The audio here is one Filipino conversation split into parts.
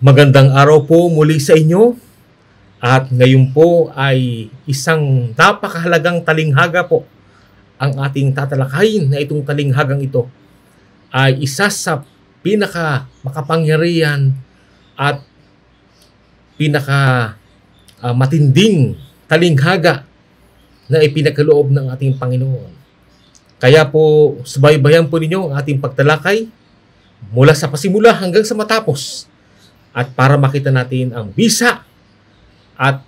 Magandang araw po muli sa inyo at ngayon po ay isang napakahalagang talinghaga po ang ating tatalakayin. Na itong talinghagang ito ay isa sa pinaka makapangyarihan at pinaka matinding talinghaga na ipinagkaloob ng ating Panginoon. Kaya po subaybayan po ninyo ang ating pagtalakay mula sa pasimula hanggang sa matapos. At para makita natin ang bisa at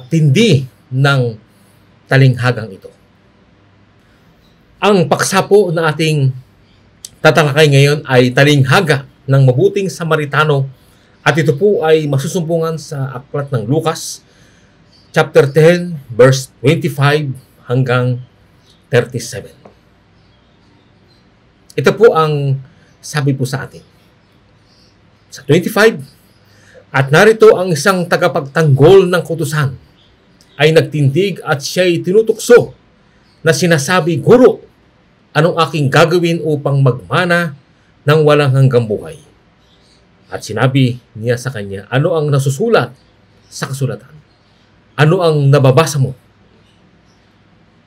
tindi ng talinghagang ito. Ang paksa po na ating tatalakay ngayon ay talinghaga ng mabuting Samaritano, at ito po ay masusumpungan sa aklat ng Lucas chapter 10 verse 25 hanggang 37. Ito po ang sabi po sa atin. Sa 25, at narito ang isang tagapagtanggol ng kutusan ay nagtindig at siya'y tinutukso na sinasabi, "Guro, anong aking gagawin upang magmana ng walang hanggang buhay?" At sinabi niya sa kanya, "Ano ang nasusulat sa kasulatan? Ano ang nababasa mo?"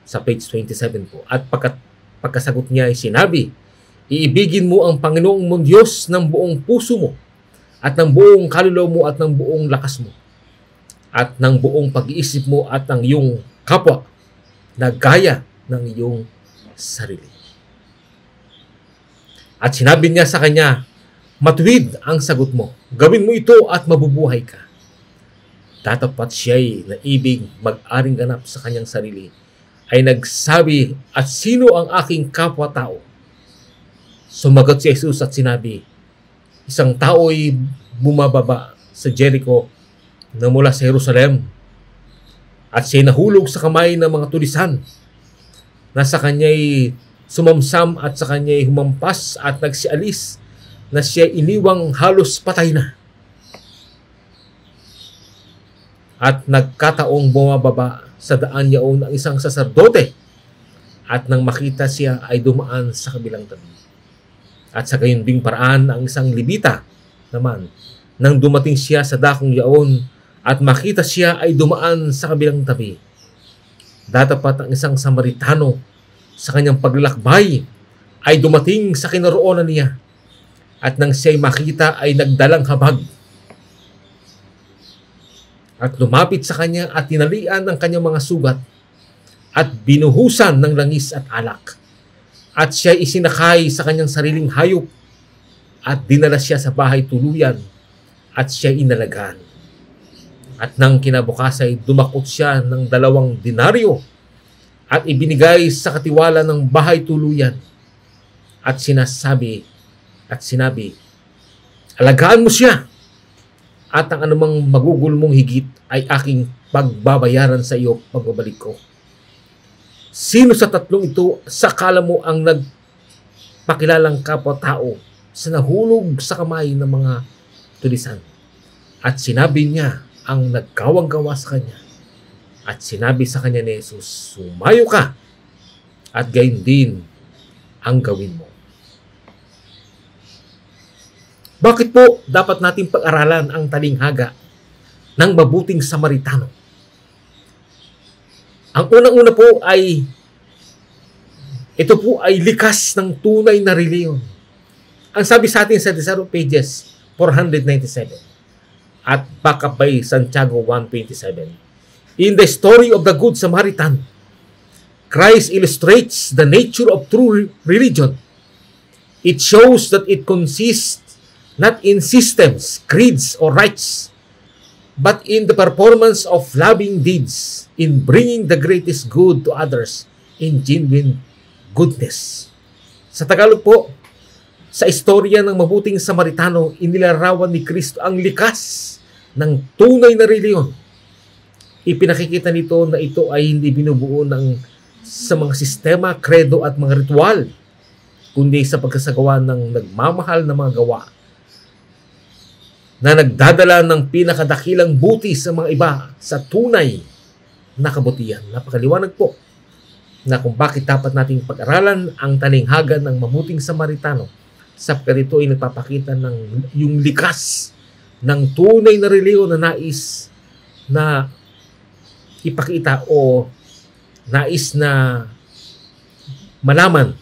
Sa page 27 po. At pagkasagot niya ay sinabi, "Iibigin mo ang Panginoong mong Diyos ng buong puso mo, at ng buong kaluluwa mo, at ng buong lakas mo, at ng buong pag-iisip mo, at ang iyong kapwa na gaya ng iyong sarili." At sinabi niya sa kanya, "Matuwid ang sagot mo. Gawin mo ito at mabubuhay ka." Tatapat siya'y naibig mag-aring ganap sa kanyang sarili, ay nagsabi, "At sino ang aking kapwa-tao?" Sumagot si Jesus at sinabi, "Isang tao'y bumababa sa Jericho na mula sa Jerusalem, at siya'y nahulog sa kamay ng mga tulisan, na sa kanya'y sumamsam at sa kanya'y humampas at nagsialis, na siya'y iniwang halos patay na. At nagkataong bumababa sa daan yaon ang isang saserdote, at nang makita siya ay dumaan sa kabilang tabi. At sa gayon ding paraan ang isang Levita naman, nang dumating siya sa dakong yaon at makita siya ay dumaan sa kabilang tabi. Datapat ang isang Samaritano sa kanyang paglalakbay ay dumating sa kinaroonan niya, at nang siya'y makita ay nagdalang habag at lumapit sa kanya at tinalian ang kanyang mga sugat at binuhusan ng langis at alak. At siya isinakay sa kanyang sariling hayop at dinala siya sa bahay tuluyan at siya inalagaan. At nang kinabukasan, dumakot siya ng 2 denaryo at ibinigay sa katiwala ng bahay tuluyan at sinabi, "Alagaan mo siya, at ang anumang magugol mong higit ay aking pagbabayaran sa iyo pagbabalik ko." Sino sa tatlong ito sa kala mo ang nagpakilalang kapwa-tao sa nahulog sa kamay ng mga tulisan? At sinabi niya ang nagkawang-gawa sa kanya. At sinabi sa kanya ni Jesus, "Sumayo ka, at gayon din ang gawin mo." Bakit po dapat nating pag-aralan ang talinghaga ng mabuting Samaritano? Ang unang-una po ay, ito po ay likas ng tunay na reliyon. Ang sabi sa atin sa Desaro pages 497 at backup by Santiago 1:27. In the story of the Good Samaritan, Christ illustrates the nature of true religion. It shows that it consists not in systems, creeds, or rites, but in the performance of loving deeds, in bringing the greatest good to others, in genuine goodness. Sa Tagalog po, sa istorya ng mabuting Samaritano, inilarawan ni Kristo ang likas ng tunay na reliyon. Ipinakikita nito na ito ay hindi binubuo sa mga sistema, kredo at mga ritual, kundi sa pagkasagawa ng nagmamahal na mga gawa na nagdadala ng pinakadakilang buti sa mga iba sa tunay na kabutihan. Napakaliwanag po na kung bakit dapat nating pag-aralan ang talinghaga ng mabuting Samaritano sapagkat ito ay nagpapakita ng yung likas ng tunay na reliyon na nais na ipakita o nais na malaman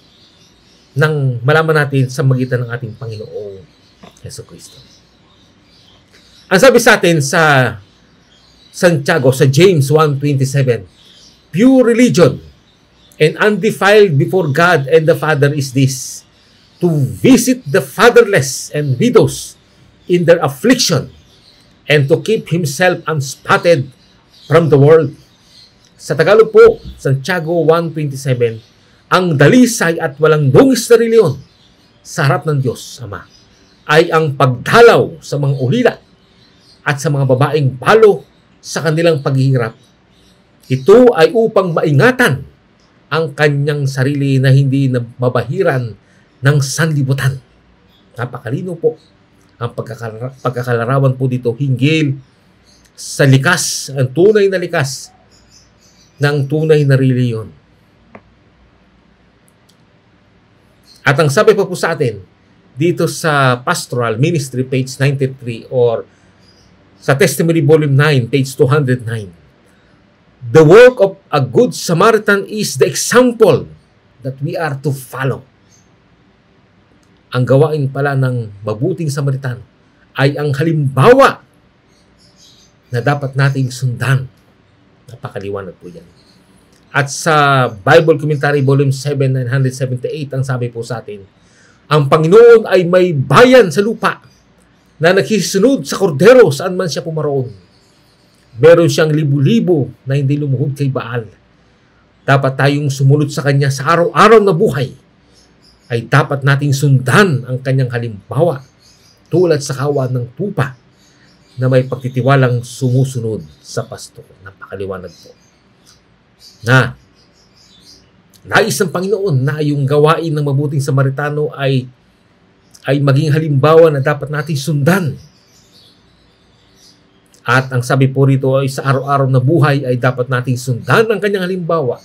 natin sa magitan ng ating Panginoong Jesucristo. Ang sabi sa atin sa Santiago, sa James 1:27, pure religion and undefiled before God and the Father is this, to visit the fatherless and widows in their affliction and to keep himself unspotted from the world. Sa Tagalog po, Santiago 1:27, ang dalisay at walang dungis na reliyon sa harap ng Diyos Ama ay ang pagdalaw sa mga ulila at sa mga babaeng balo sa kanilang paghihirap. Ito ay upang maingatan ang kanyang sarili na hindi na mabahiran ng sanlibutan. Napakalino po ang pagkakalarawan po dito hinggil sa likas, ang tunay na likas ng tunay na reliyon. At ang sabi pa po sa atin dito sa Pastoral Ministry page 93 or sa Testimony Volume 9 page 209, the work of a good Samaritan is the example that we are to follow. Ang gawain pala ng mabuting Samaritan ay ang halimbawa na dapat nating sundan. Napakaliwanag po yan. At sa Bible Commentary Volume 7, 978, ang sabi po sa atin, ang Panginoon ay may bayan sa lupa na nagsisunod sa kordero saan man siya pumaroon. Meron siyang libu-libo na hindi lumuhod kay Baal. Dapat tayong sumunod sa Kanya sa araw-araw na buhay. Ay dapat nating sundan ang Kanyang halimbawa tulad sa kawan ng tupa na may pagtitiwalang sumusunod sa pasto. Napakaliwanag po. Na nais ng Panginoon na yung gawain ng mabuting Samaritano ay maging halimbawa na dapat nating sundan. At ang sabi po rito ay sa araw-araw na buhay ay dapat nating sundan ang kanyang halimbawa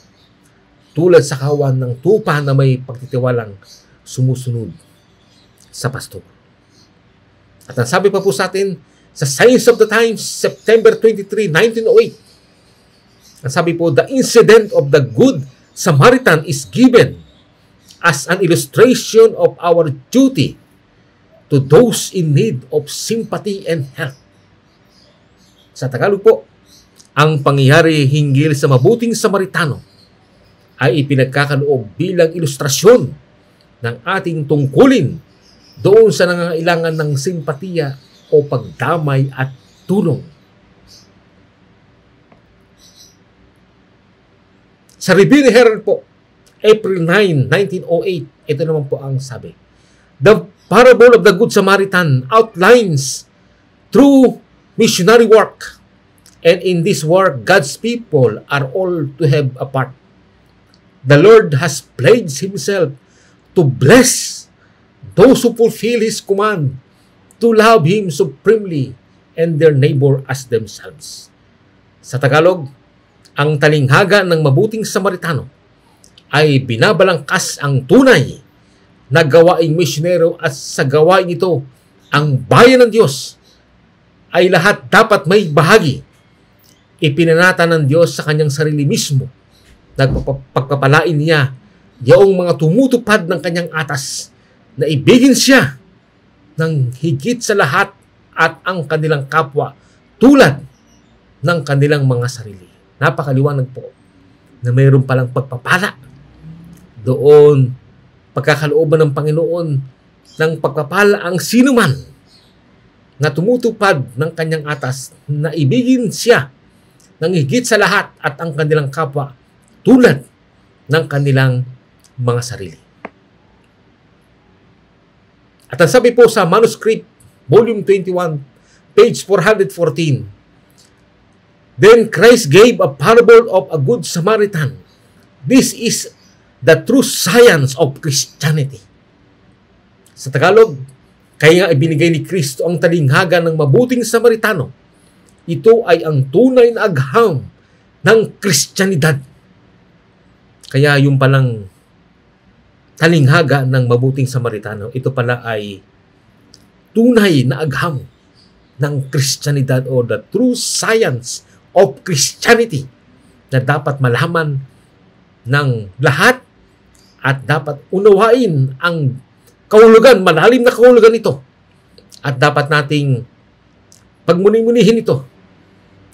tulad sa kawan ng tupa na may pagtitiwalang sumusunod sa pastor. At ang sabi pa po sa atin sa Signs of the Times, September 23, 1908, ang sabi po, the incident of the Good Samaritan is given as an illustration of our duty to those in need of sympathy and help. Sa Tagalog po, ang pangyayari hinggil sa mabuting Samaritano ay ipinagkakaloob bilang ilustrasyon ng ating tungkulin doon sa nangangailangan ng simpatiya o pagdamay at tulong. Sa Review Herald po, April 9, 1908, ito naman po ang sabi. The parable of the Good Samaritan outlines true missionary work, and in this work, God's people are all to have a part. The Lord has pledged Himself to bless those who fulfill His command to love Him supremely and their neighbor as themselves. Sa Tagalog, ang talinghaga ng mabuting Samaritano ay binabalangkas ang tunay na gawaing misyonero at sa gawain ito, ang bayan ng Diyos ay lahat dapat may bahagi. Ipinanata ng Diyos sa kanyang sarili mismo. Nagpapalain niya yaong mga tumutupad ng kanyang atas na ibigin siya ng higit sa lahat at ang kanilang kapwa tulad ng kanilang mga sarili. Napakaliwanag po na mayroon palang pagpapala doon, pagkakalooban ng Panginoon ng pagpapala ang sinuman na tumutupad ng kanyang atas na ibigin siya ng higit sa lahat at ang kanilang kapwa tulad ng kanilang mga sarili. At ang sabi po sa manuscript, volume 21, page 414, then Christ gave a parable of a good Samaritan. This is the true science of Christianity. Sa Tagalog, kaya ibinigay ni Kristo ang talinghaga ng mabuting Samaritano. Ito ay ang tunay na agham ng Kristyanidad. Kaya yung palang talinghaga ng mabuting Samaritano, ito pala ay tunay na agham ng Kristyanidad o the true science of Christianity na dapat malaman ng lahat at dapat unawain ang kahulugan, malalim na kahulugan nito. At dapat nating pagmuni-munihin ito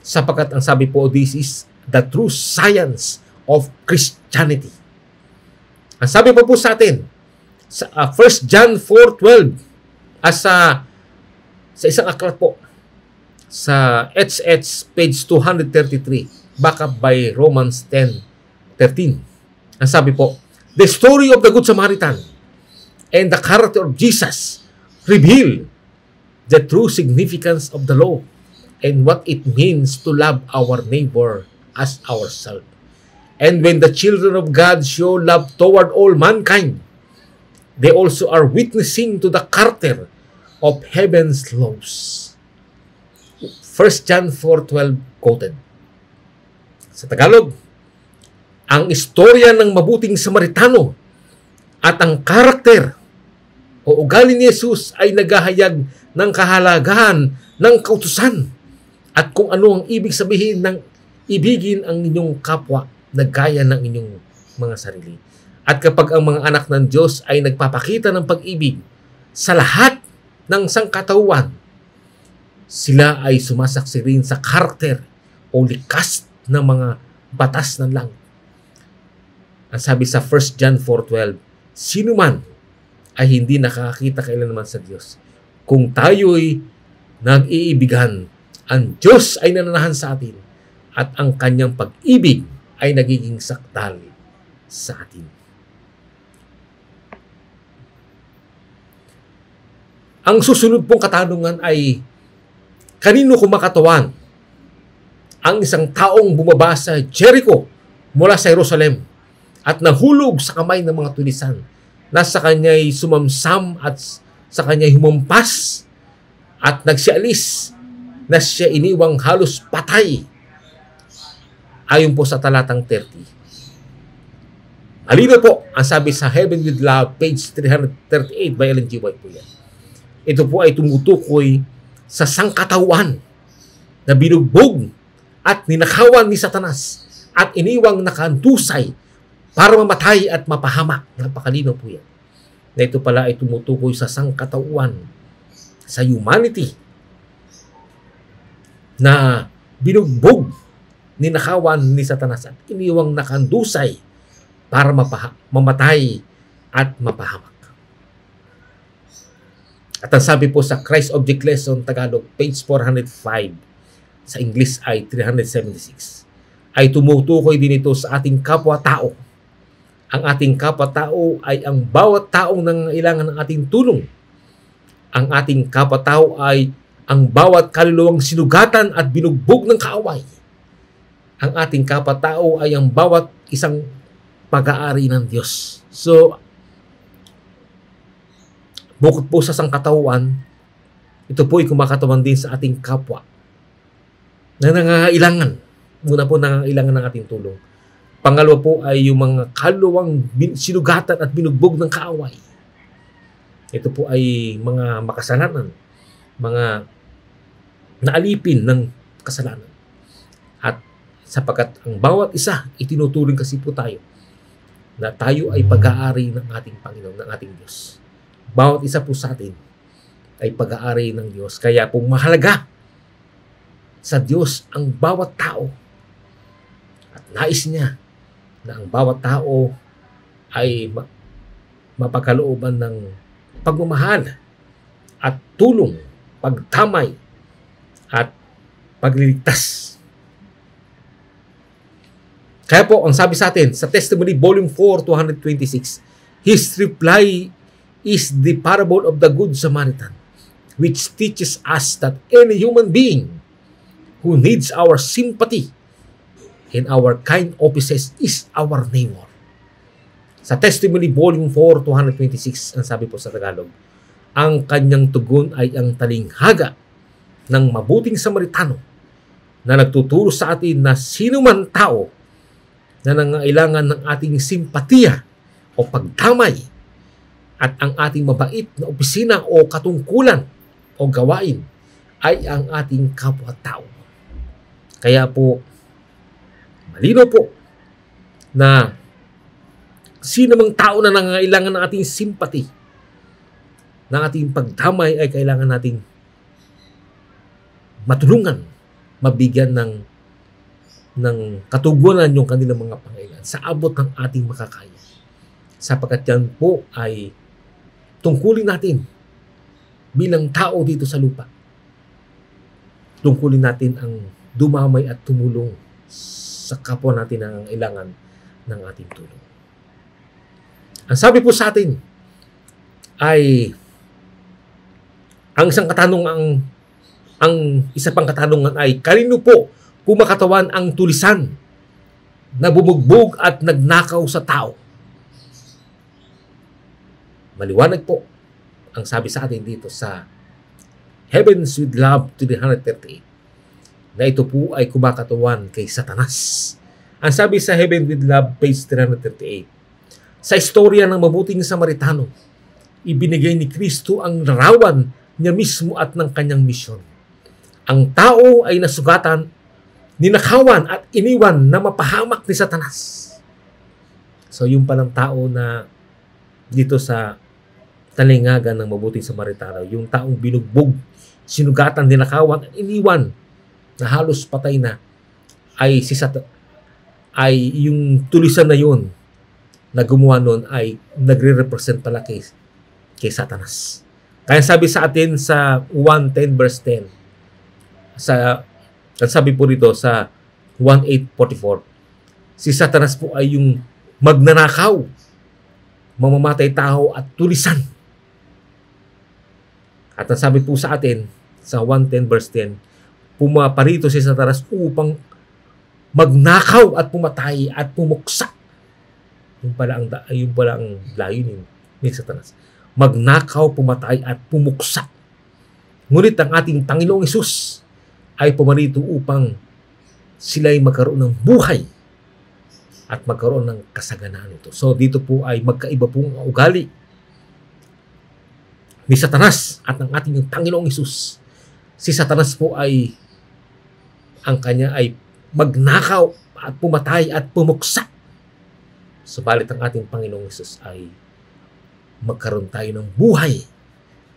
sapagkat ang sabi po, this is the true science of Christianity. Ang sabi po sa atin sa 1 John 4:12 sa isang aklat po sa HH page 233, backup by Romans 10:13. Ang sabi po, the story of the Good Samaritan and the character of Jesus reveal the true significance of the law and what it means to love our neighbor as ourselves. And when the children of God show love toward all mankind, they also are witnessing to the character of heaven's laws. 1 John 4:12 quoted. Sa Tagalog, ang istorya ng mabuting Samaritano at ang karakter o ugali ni Jesus ay naghahayag ng kahalagahan ng kautusan at kung ano ang ibig sabihin ng ibigin ang inyong kapwa na gaya ng inyong mga sarili. At kapag ang mga anak ng Diyos ay nagpapakita ng pag-ibig sa lahat ng sangkatauhan, sila ay sumasaksi rin sa karakter o likas na mga batas ng langit. Ang sabi sa 1 John 4:12, sino man ay hindi nakakakita kailanman sa Diyos. Kung tayo'y nag-iibigan, ang Diyos ay nananahan sa atin at ang kanyang pag-ibig ay nagiging sakdal sa atin. Ang susunod pong katanungan ay, kanino kumakatawan ang isang taong bumaba sa Jericho mula sa Jerusalem at nahulog sa kamay ng mga tulisan na sa kanya'y sumamsam at sa kanya'y humampas at nagsialis na siya iniwang halos patay ayon po sa talatang 30. Halina po ang sabi sa Heaven with Love, page 338 by Ellen G. White po yan. Ito po ay tumutukoy sa sangkatawan na binugbog at ninakawan ni Satanas at iniwang nakandusay para mamatay at mapahamak. Napakalino po yan. Na ito pala ay tumutukoy sa sangkatawan, sa humanity na binugbog, ninakawan ni Satanas at iniwang nakandusay para mamatay at mapahamak. At ang sabi po sa Christ Object Lesson Tagalog, page 405, sa English ay 376, ay tumutukoy din ito sa ating kapwa-tao. Ang ating kapwa-tao ay ang bawat taong nangangailangan ng ating tulong. Ang ating kapwa-tao ay ang bawat kaluluwang sinugatan at binugbog ng kaaway. Ang ating kapwa-tao ay ang bawat isang pag-aari ng Diyos. So, bukod po sa sangkatawan, ito po ay kumakatawan din sa ating kapwa na nangangailangan. Muna po nangangailangan ng ating tulong. Pangalawa po ay yung mga kaluluwang sinugatan at binugbog ng kaaway. Ito po ay mga makasalanan, mga naalipin ng kasalanan. At sapagkat ang bawat isa, itinuturing kasi po tayo na tayo ay pag-aari ng ating Panginoon, ng ating Diyos. Bawat isa po sa atin ay pag-aari ng Diyos. Kaya po mahalaga sa Diyos ang bawat tao. At nais niya na ang bawat tao ay mapagkalooban ng pagmamahal at tulong, pagtamay at pagliligtas. Kaya po, ang sabi sa atin sa Testimony Volume 4, 226, his reply is the parable of the Good Samaritan, which teaches us that any human being who needs our sympathy and our kind offices is our neighbor. Sa Testimony Volume 4, 226, ang sabi po sa Tagalog, ang kanyang tugon ay ang talinghaga ng mabuting Samaritano na nagtuturo sa atin na sino man tao na nangailangan ng ating simpatiya o pagdamay at ang ating mabait na opisina o katungkulan o gawain ay ang ating kapwa-tao. Kaya po, malino po na sino mang tao na nangangailangan ng ating simpati, ng ating pagdamay, ay kailangan nating matulungan, mabigyan ng katugunan yung kanilang mga pangailangan sa abot ng ating makakaya. Sapagkat yan po ay tungkulin natin bilang tao dito sa lupa. Tungkulin natin ang dumamay at tumulong sa kapwa natin na nangangailangan ng ating tulong. Ang sabi po sa atin ay ang isa pang katanungan ay, kanino po kumakatawan ang tulisan na bumugbog at nagnakaw sa tao? Maliwanag po ang sabi sa atin dito sa Heavens with Love 338 na ito po ay kumakatawan kay Satanas. Ang sabi sa Heaven with Love, page 338, sa istorya ng mabuting Samaritano, ibinigay ni Kristo ang larawan niya mismo at ng kanyang misyon. Ang tao ay nasugatan, ninakawan at iniwan na mapahamak ni Satanas. So yung palang tao na dito sa talingagan ng mabuting Samaritano, yung taong binugbog, sinugatan, ninakawan at iniwan na halos patay na, ay yung tulisan na yun na gumawa nun ay nagre-represent pala kay Satanas. Kaya sabi sa atin sa 1:10 verse 10, sabi po rito sa 1:8:44, si Satanas po ay yung magnanakaw, mamamatay tao at tulisan. At ang sabi po sa atin sa 1:10 verse 10, pumaparito si Satanas upang magnakaw at pumatay at pumuksa. Yung pala ang layunin ni Satanas. Magnakaw, pumatay at pumuksa. Ngunit ang ating Panginoong Hesus ay pumarito upang sila'y magkaroon ng buhay at magkaroon ng kasaganaan ito. So dito po ay magkaiba pong ugali ni Satanas at ng ating Panginoong Hesus. Si Satanas po ay ang kanya ay magnakaw at pumatay at pumuksa. Subalit ang ating Panginoong Hesus ay magkaroon tayo ng buhay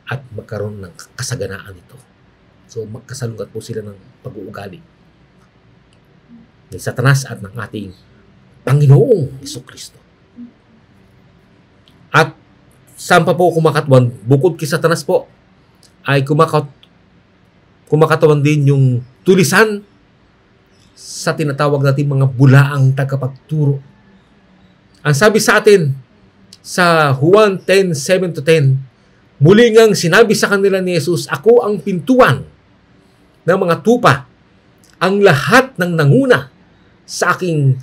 at magkaroon ng kasaganaan ito. So magkasalungat po sila ng pag-uugali ni Satanas at ng ating Panginoong Hesukristo. At saan pa po kumakatuan? Bukod kay Satanas po, ay kumakatawan din yung tulisan sa tinatawag natin mga bulaang tagapagturo. Ang sabi sa atin sa Juan 10:7-10, muli ngang sinabi sa kanila ni Jesus, ako ang pintuan ng mga tupa. Ang lahat ng nanguna sa aking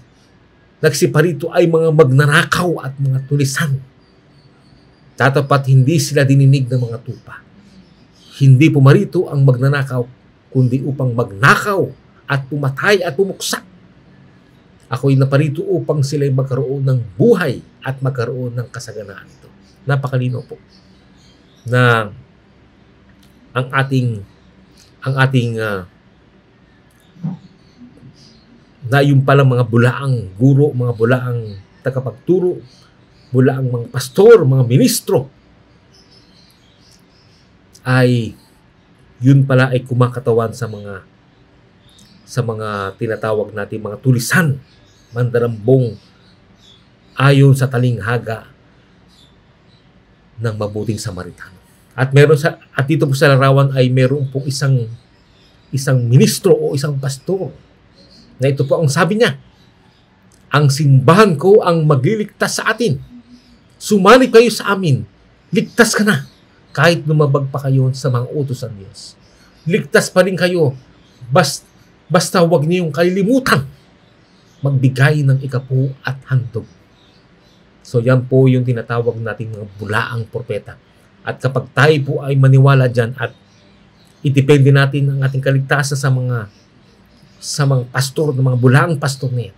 nagsiparito ay mga magnanakaw at mga tulisan. Tatapat hindi sila dininig ng mga tupa. Hindi pumarito ang magnanakaw, kundi upang magnakaw at pumatay at pumuksa. Ako'y naparito upang sila'y magkaroon ng buhay at magkaroon ng kasaganaan ito. Napakalino po na ang ating na yung palang mga bulaang guro, mga bulaang tagapagturo, bulaang mga pastor, mga ministro, ay yun pala ay kumakatawan sa mga tinatawag natin mga tulisan, mandarambong ayon sa talinghaga ng mabuting Samaritano. At dito po sa larawan ay meron po isang ministro o isang pastor na ito po ang sabi niya, ang simbahan ko ang magliligtas sa atin. Sumali kayo sa amin. Ligtas ka na. Kahit lumabag pa kayo sa mga utos ng Diyos. Ligtas pa rin kayo. Basta huwag niyong kalilimutan magbigay ng ikapu at handog. So yan po yung tinatawag nating mga bulaang propeta. At kapag tayo po ay maniwala dyan at itipende natin ang ating kaligtasan sa mga pastor, ng mga bulaang pastor na yan,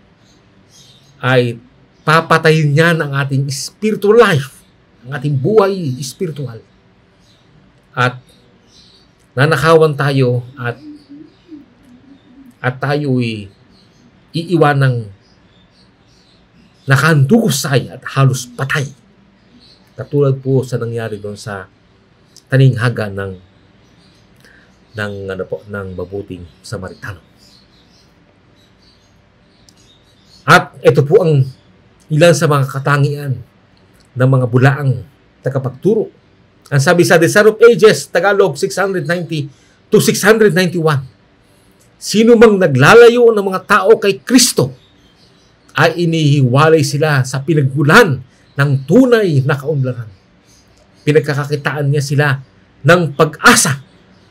ay papatayin niyan ang ating spiritual life, ang ating buhay spiritual. At nanakawan tayo at tayo'y iiwanang nakandugusay at halos patay. Katulad po sa nangyari doon sa taninghaga ng mabuting Samaritano. At ito po ang ilan sa mga katangian ng mga bulaang tagapagturo. Ang sabi sa Desire of Ages, Tagalog 690 to 691, sino mang naglalayo ng mga tao kay Kristo ay inihiwalay sila sa pinagmulan ng tunay na kaunlaran. Pinagkakakitaan niya sila ng pag-asa,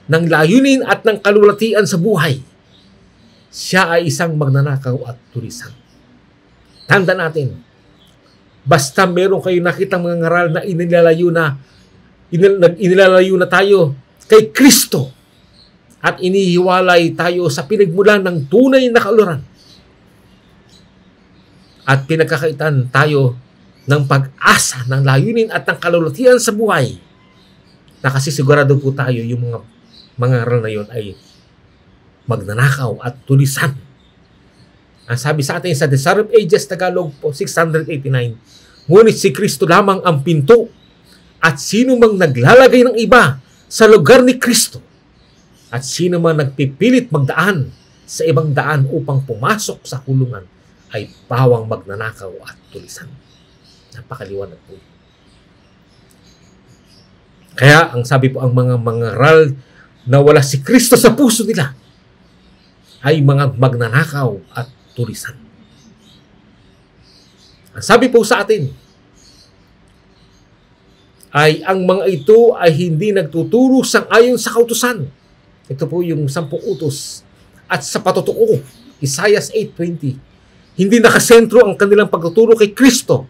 ng layunin at ng kalulatian sa buhay. Siya ay isang magnanakaw at tulisan. Tanda natin, basta meron kayo nakitang mga ngaral na inilalayo na tayo kay Kristo at inihiwalay tayo sa pinagmulan ng tunay na kaunlaran at pinagkakaitan tayo ng pag-asa, ng layunin at ng kalulatian sa buhay, nakasisigurado po tayo yung mga ngaral na yun ay magnanakaw at tulisan. Ang sabi sa atin sa Desire of Ages, Tagalog po 689, ngunit si Kristo lamang ang pinto, at sino mang naglalagay ng iba sa lugar ni Kristo, at sino mang nagpipilit magdaan sa ibang daan upang pumasok sa kulungan, ay pawang magnanakaw at tulisan. Napakaliwanag po. Kaya ang sabi po, ang mga mangaral na wala si Kristo sa puso nila ay mga magnanakaw at tulisan. Ang sabi po sa atin ay ang mga ito ay hindi nagtuturo sang-ayon sa kautusan. Ito po yung 10 utos. At sa patotoo, Isaiah 8:20, hindi nakasentro ang kanilang pagtuturo kay Kristo,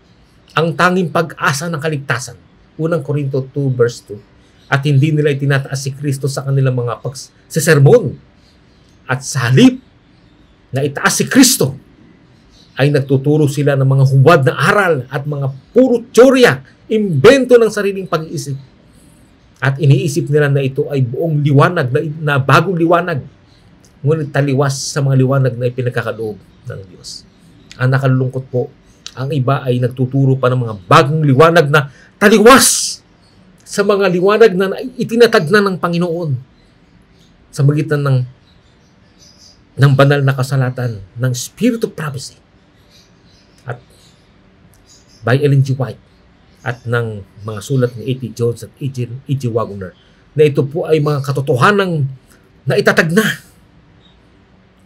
ang tanging pag-asa ng kaligtasan. 1 Corinto 2 verse 2. At hindi nila itinataas si Kristo sa kanilang mga pagsesermon. At sa halip na itaas si Kristo, ay nagtuturo sila ng mga hubad na aral at mga puro teorya, imbento ng sariling pag-iisip. At iniisip nila na ito ay buong liwanag, na bagong liwanag, ngunit taliwas sa mga liwanag na ipinagkakaloob ng Diyos. Ang nakalulungkot po, ang iba ay nagtuturo pa ng mga bagong liwanag na taliwas sa mga liwanag na itinatag na ng Panginoon sa magitan ng banal na kasalatan ng Spirit of Prophecy at by Ellen G. White at ng mga sulat ni A.T. Jones at E.G. Wagner, na ito po ay mga katotohanang na itatag na.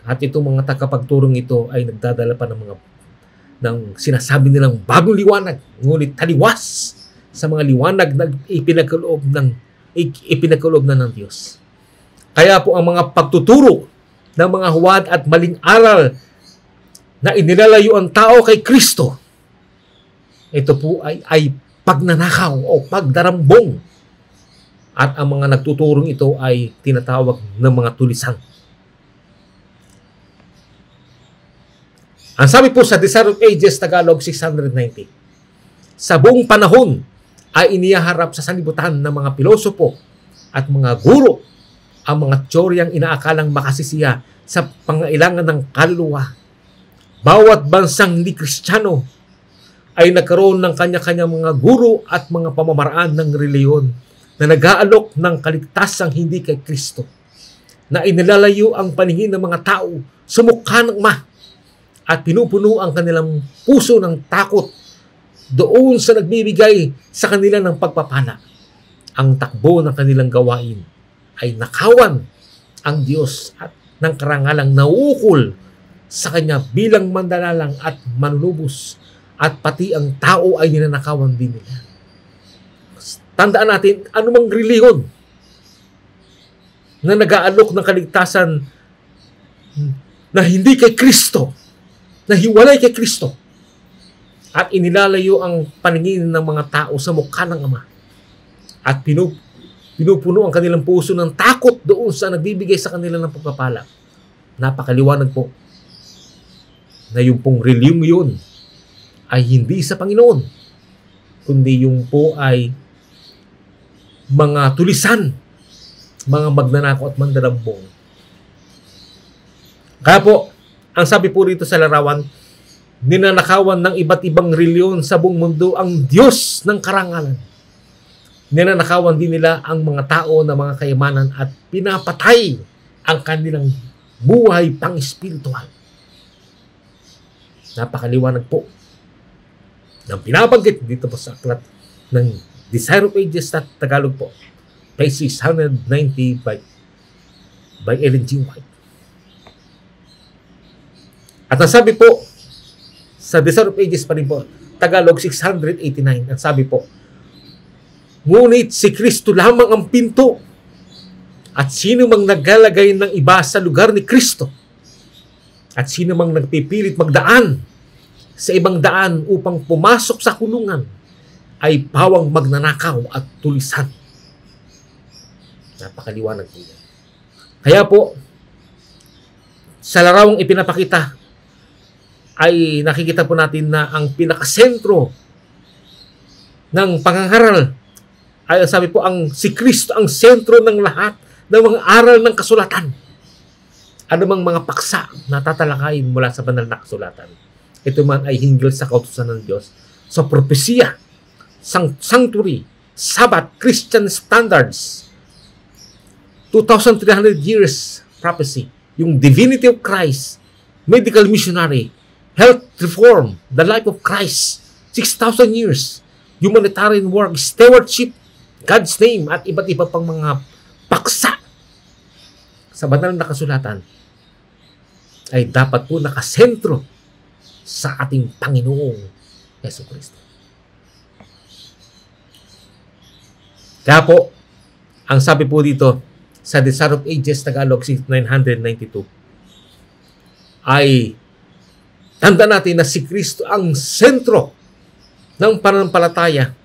At itong mga tagapagturong ito ay nagdadala pa ng sinasabi nilang bagong liwanag, ngunit taliwas sa mga liwanag na ipinagkaloob na ng Diyos. Kaya po ang mga pagtuturo ng mga huwad at maling aral na inilalayo ang tao kay Kristo, ito po ay pagnanakaw o pagdarambong. At ang mga nagtuturong ito ay tinatawag ng mga tulisan. Ang sabi po sa Desire of Ages, Tagalog 690, sa buong panahon ay inihaharap sa sanlibutan ng mga pilosopo at mga guro ang mga teoryang inaakalang makasisiya sa pangailangan ng kaluluwa. Bawat bansang hindi Kristiyano ay nagkaroon ng kanya-kanyang mga guro at mga pamamaraan ng reliyon na nag-aalok ng kaligtasang hindi kay Kristo, na inilalayo ang paningin ng mga tao sa mukha ng Ama at pinupuno ang kanilang puso ng takot doon sa nagbibigay sa kanila ng pagpapala. Ang takbo ng kanilang gawain ay nakawan ang Diyos at ng karangalang nauukol sa Kanya bilang mandalalang at manunubos, at pati ang tao ay ninanakawan din nila. Tandaan natin, anumang reliyon na nag-aalok ng kaligtasan na hindi kay Kristo, na hiwalay kay Kristo, at inilalayo ang paningin ng mga tao sa mukha ng Ama, at pinupuno ang kanilang puso ng takot doon sa nagbibigay sa kanila ng pagpapala. Napakaliwanag po na yung pong reliyong yun ay hindi sa Panginoon, kundi yung po ay mga tulisan, mga magnanakaw at mandarambong. Kaya po, ang sabi po rito sa larawan, ninanakawan ng iba't ibang reliyon sa buong mundo ang Diyos ng karangalan. Ninanakawan din nila ang mga tao na mga kayamanan at pinapatay ang kanilang buhay pang-espiritual. Napakaliwanag po ng pinabanggit dito po sa aklat ng Desire of Ages na Tagalog po, page 690 by Ellen G. White. At ang sabi po, sa Desire of Ages pa rin po, Tagalog 689, ang sabi po, ngunit si Kristo lamang ang pinto, at sino mang naglalagay ng iba sa lugar ni Kristo, at sino mang nagpipilit magdaan sa ibang daan upang pumasok sa kulungan, ay pawang magnanakaw at tulisan. Napakaliwanag po yan. Kaya po, sa larawang ipinapakita, ay nakikita po natin na ang pinakasentro ng pangangaral ay sabi po ang si Kristo ang sentro ng lahat ng mga aral ng kasulatan. Anumang mga paksa na tatalakayin mula sa banal na kasulatan, ito man ay hinggil sa kautusan ng Diyos, sa propesya, sanctuary, Sabbath, Christian standards, 2,300 years prophecy, yung divinity of Christ, medical missionary, health reform, the life of Christ, 6,000 years, humanitarian work, stewardship, God's name, at iba't iba pang mga paksa sa banal na kasulatan ay dapat po nakasentro sa ating Panginoong Jesucristo. Kaya po, ang sabi po dito sa Desire of Ages, Tagalog 992, ay tanda natin na si Kristo ang sentro ng pananampalataya.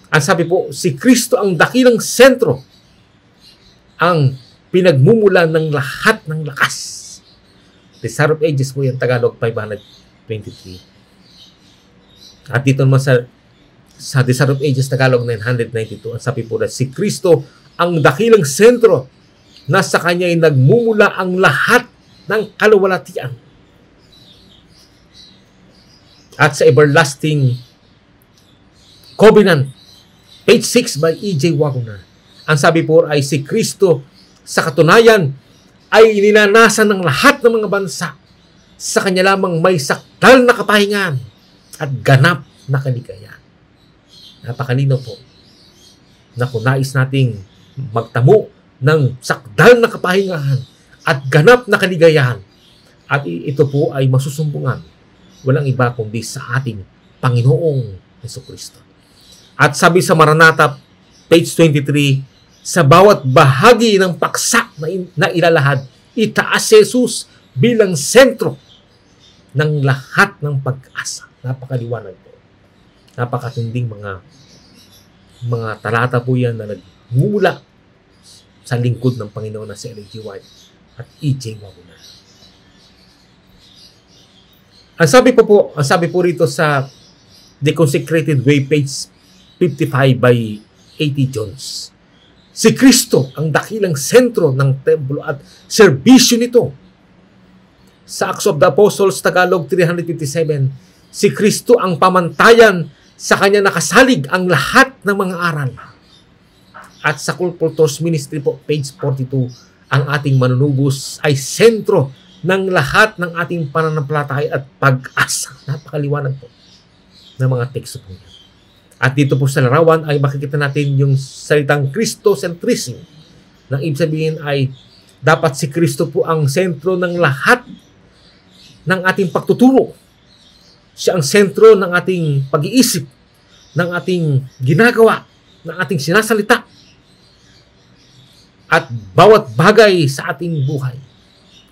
Ang sabi po, si Kristo ang dakilang sentro, ang pinagmumulan ng lahat ng lakas. Desire of Ages po yan, Tagalog 523. At dito naman sa Desire of Ages, Tagalog 992, ang sabi po na si Kristo ang dakilang sentro, na sa Kanya ay nagmumula ang lahat ng kaluwalhatian. At sa Everlasting Covenant, page 6 by E.J. Wagner, ang sabi po ay si Kristo sa katunayan ay ninanasan ng lahat ng mga bansa. Sa Kanya lamang may sakdal na kapahingan at ganap na kaligayahan. Napakalino po na kung nais nating magtamo ng sakdal na kapahingahan at ganap na kaligayahan, at ito po ay masusumbungan walang iba kundi sa ating Panginoong Jesucristo. At sabi sa Maranatha, page 23, sa bawat bahagi ng paksa na ilalahad, itaas si Jesus bilang sentro ng lahat ng pag-asa. Napakaliwanag po. Napakatinding mga talata po yan na nagmula sa lingkod ng Panginoon na si Ellen G. White at E.J. Wagner. Ang sabi po rito sa The Consecrated Way, page 55 by A.T. Jones, si Kristo ang dakilang sentro ng templo at serbisyo nito. Sa Acts of the Apostles, Tagalog 357, si Kristo ang pamantayan, sa Kanya nakasalig ang lahat ng mga aral. At sa Colporteurs Ministry po, page 42, ang ating manunubos ay sentro ng lahat ng ating pananampalataya at pag-asa. Napakaliwanag po ng mga teksto po niya. At dito po sa larawan ay makikita natin yung salitang Christocentrism. Nang ibig sabihin ay dapat si Kristo po ang sentro ng lahat ng ating pagtuturo. Siya ang sentro ng ating pag-iisip, ng ating ginagawa, ng ating sinasalita. At bawat bagay sa ating buhay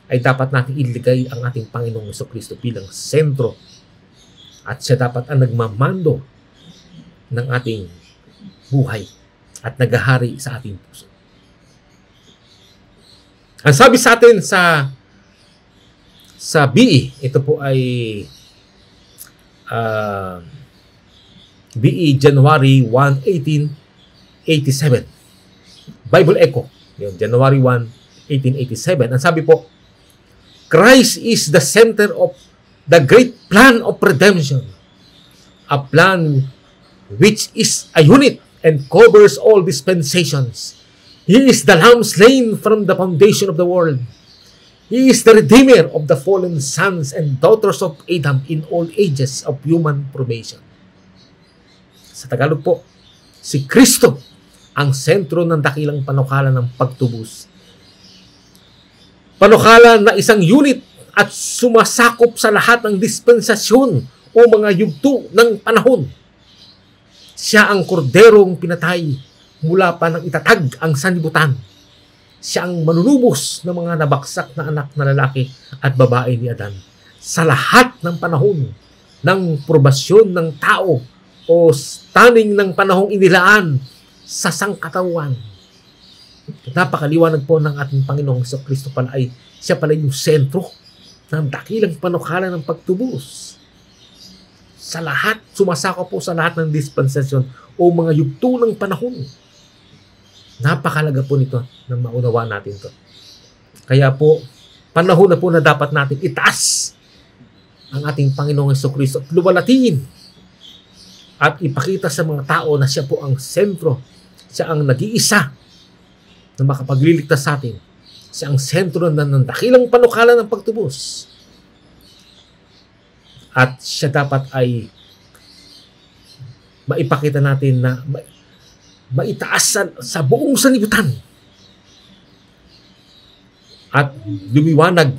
ay dapat natin iligay ang ating Panginoong Jesucristo bilang sentro. At siya dapat ang nagmamando ng ating buhay at naghahari sa ating puso. Ang sabi sa atin sa BE, ito po ay BE January 1, 1887. Bible Echo. Yun, January 1, 1887. Ang sabi po, Christ is the center of the great plan of redemption. A plan which is a unit and covers all dispensations. He is the lamb slain from the foundation of the world. He is the redeemer of the fallen sons and daughters of Adam in all ages of human probation. Sa Tagalog po, si Kristo ang sentro ng dakilang panukala ng pagtubos. Panukala na isang unit at sumasakop sa lahat ng dispensasyon o mga yugto ng panahon. Siya ang korderong pinatay mula pa nang itatag ang sanlibutan. Siya ang manunubos ng mga nabaksak na anak na lalaki at babae ni Adan. Sa lahat ng panahon ng probasyon ng tao o stunning ng panahong inilaan sa sangkatawan. Napakaliwanag po ng ating Panginoong Jesucristo pala ay siya pala yung sentro ng dakilang panukala ng pagtubos. Sa lahat, sumasako po sa lahat ng dispensasyon o mga yugto ng panahon. Napakalaga po nito na maunawa natin to. Kaya po, panahon na po na dapat natin itaas ang ating Panginoong Jesucristo at luwalatin at ipakita sa mga tao na siya po ang sentro. Siya ang nag-iisa na makapagliligtas sa atin. Siya ang sentro ng dakilang panukala ng pagtubos. At siya dapat ay maipakita natin na maitaas sa buong sanlibutan. At lumiwanag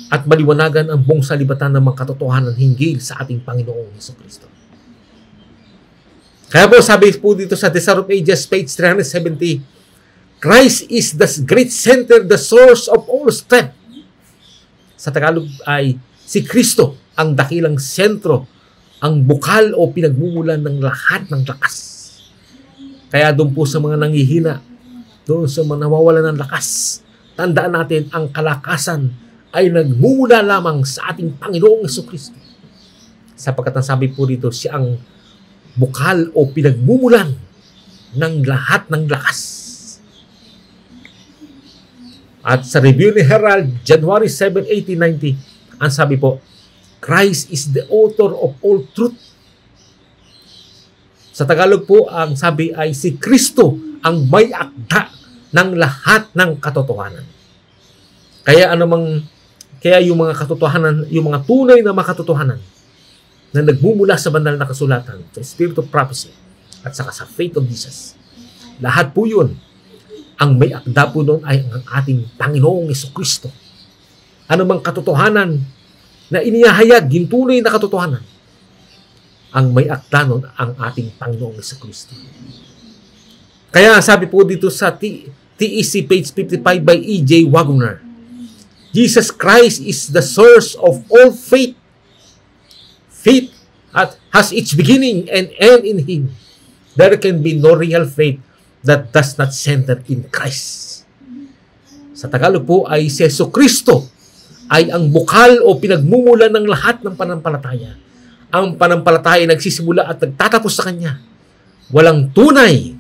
at maliwanagan ang buong sanlibutan ng mga katotohanan hinggil sa ating Panginoong Jesucristo. Kaya po sabi po dito sa Desire of Ages, page 370, Christ is the great center, the source of all strength. Sa Tagalog ay si Kristo ang dakilang sentro, ang bukal o pinagmumulan ng lahat ng lakas. Kaya doon po sa mga nanghihina, doon sa mga nawawalan ng lakas, tandaan natin ang kalakasan ay nagmumula lamang sa ating Panginoong Jesucristo. Sapagkat ang sabi po dito, siya ang bukal o pinagmumulan ng lahat ng lakas. At sa review ni Herald, January 7, 1890, ang sabi po, Christ is the author of all truth. Sa Tagalog po, ang sabi ay si Kristo ang may akda ng lahat ng katotohanan. Kaya yung mga katotohanan, yung mga tunay na makatotohanan na nagmumula sa banal na kasulatan, sa Spirit of Prophecy, at saka sa Faith of Jesus. Lahat po yun, ang may akda po doon ay ang ating Panginoong Jesucristo. Ano mang katotohanan na inihahayag, yung tunay na katotohanan, ang may akda noon ang ating Panginoong Jesucristo. Kaya sabi po dito sa TEC page 55 by E.J. Wagner, Jesus Christ is the source of all faith. Faith has its beginning and end in Him. There can be no real faith that does not center in Christ. Sa Tagalog po ay si Jesucristo ay ang bukal o pinagmumulan ng lahat ng panampalataya. Ang panampalataya ay nagsisimula at nagtatapos sa Kanya. Walang tunay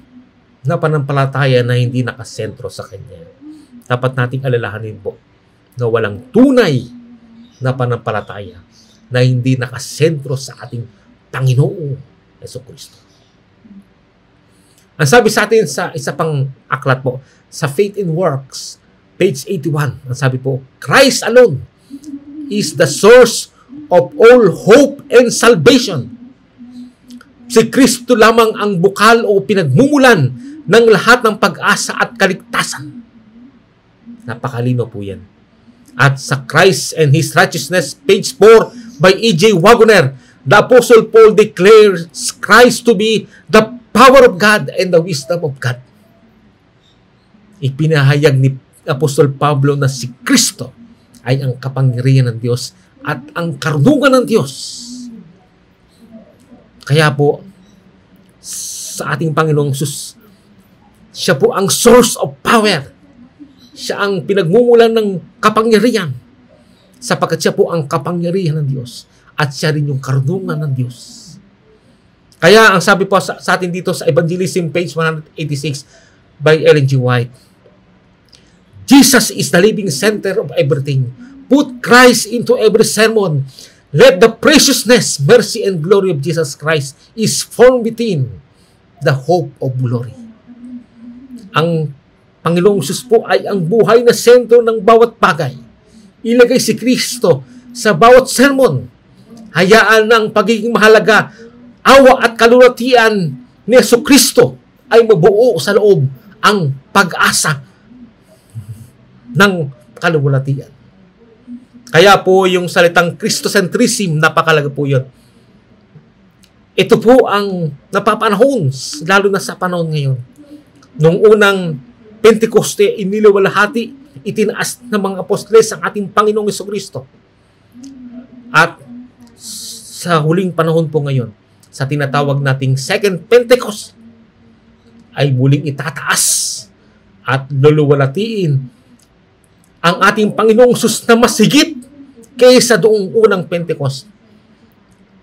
na panampalataya na hindi nakasentro sa Kanya. Dapat nating alalahanin po na walang tunay na panampalataya na hindi nakasentro sa ating Panginoong Jesucristo. Ang sabi sa atin sa isa pang aklat po, sa Faith in Works, page 81, ang sabi po, Christ alone is the source of all hope and salvation. Si Kristo lamang ang bukal o pinagmumulan ng lahat ng pag-asa at kaligtasan. Napakalino po yan. At sa Christ and His Righteousness, page 4 by E.J. Wagner, the Apostle Paul declares Christ to be the power of God and the wisdom of God. Ipinahayag ni Apostol Pablo na si Kristo ay ang kapangyarihan ng Diyos at ang karunungan ng Diyos. Kaya po, sa ating Panginoong Sus, siya po ang source of power. Siya ang pinagmumulan ng kapangyarihan sapagkat siya po ang kapangyarihan ng Diyos at siya rin yung karunungan ng Diyos. Kaya ang sabi po sa atin dito sa Evangelism page 186 by Ellen G. White, Jesus is the living center of everything. Put Christ into every sermon. Let the preciousness, mercy, and glory of Jesus Christ is formed within the hope of glory. Ang Panginoong Jesus po ay ang buhay na sentro ng bawat bagay. Ilagay si Kristo sa bawat sermon. Hayaan ng pagiging mahalaga, awa at kalulatian ni Jesucristo ay mabuo sa loob ang pag-asa ng kalulatian. Kaya po yung salitang Christocentrism, napakalaga po yun. Ito po ang napapanahon, lalo na sa panahon ngayon. Nung unang Pentecoste, iniluwalhati, itinaas ng mga apostoles ang ating Panginoong Jesucristo. At sa huling panahon po ngayon, sa tinatawag nating Second Pentecost, ay muling itataas at luluwalatiin ang ating Panginoong Jesus na mas higit kaysa doong unang Pentecost.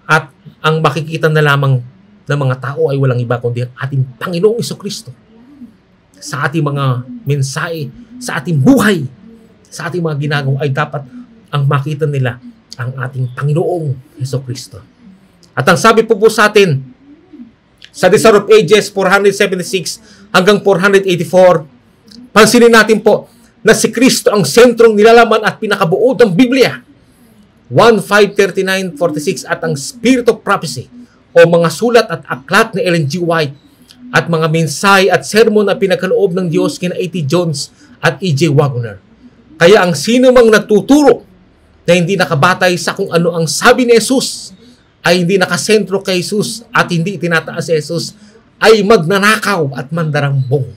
At ang makikita na lamang ng mga tao ay walang iba kundi ang ating Panginoong Jesucristo. Sa ating mga mensahe, sa ating buhay, sa ating mga ginagawa ay dapat ang makita nila ang ating Panginoong Jesucristo. At ang sabi po sa atin sa Desire of Ages 476 hanggang 484, pansinin natin po na si Kristo ang sentrong nilalaman at pinakabuod ng Biblia. 1:539-46 at ang Spirit of Prophecy o mga sulat at aklat ni Ellen G. White at mga mensahe at sermon na pinagkaloob ng Diyos kina A.T. Jones at E.J. Wagner. Kaya ang sino mang natuturo na hindi nakabatay sa kung ano ang sabi ni Jesus ay hindi nakasentro kay Jesus at hindi itinataas si Jesus ay magnanakaw at mandarambong.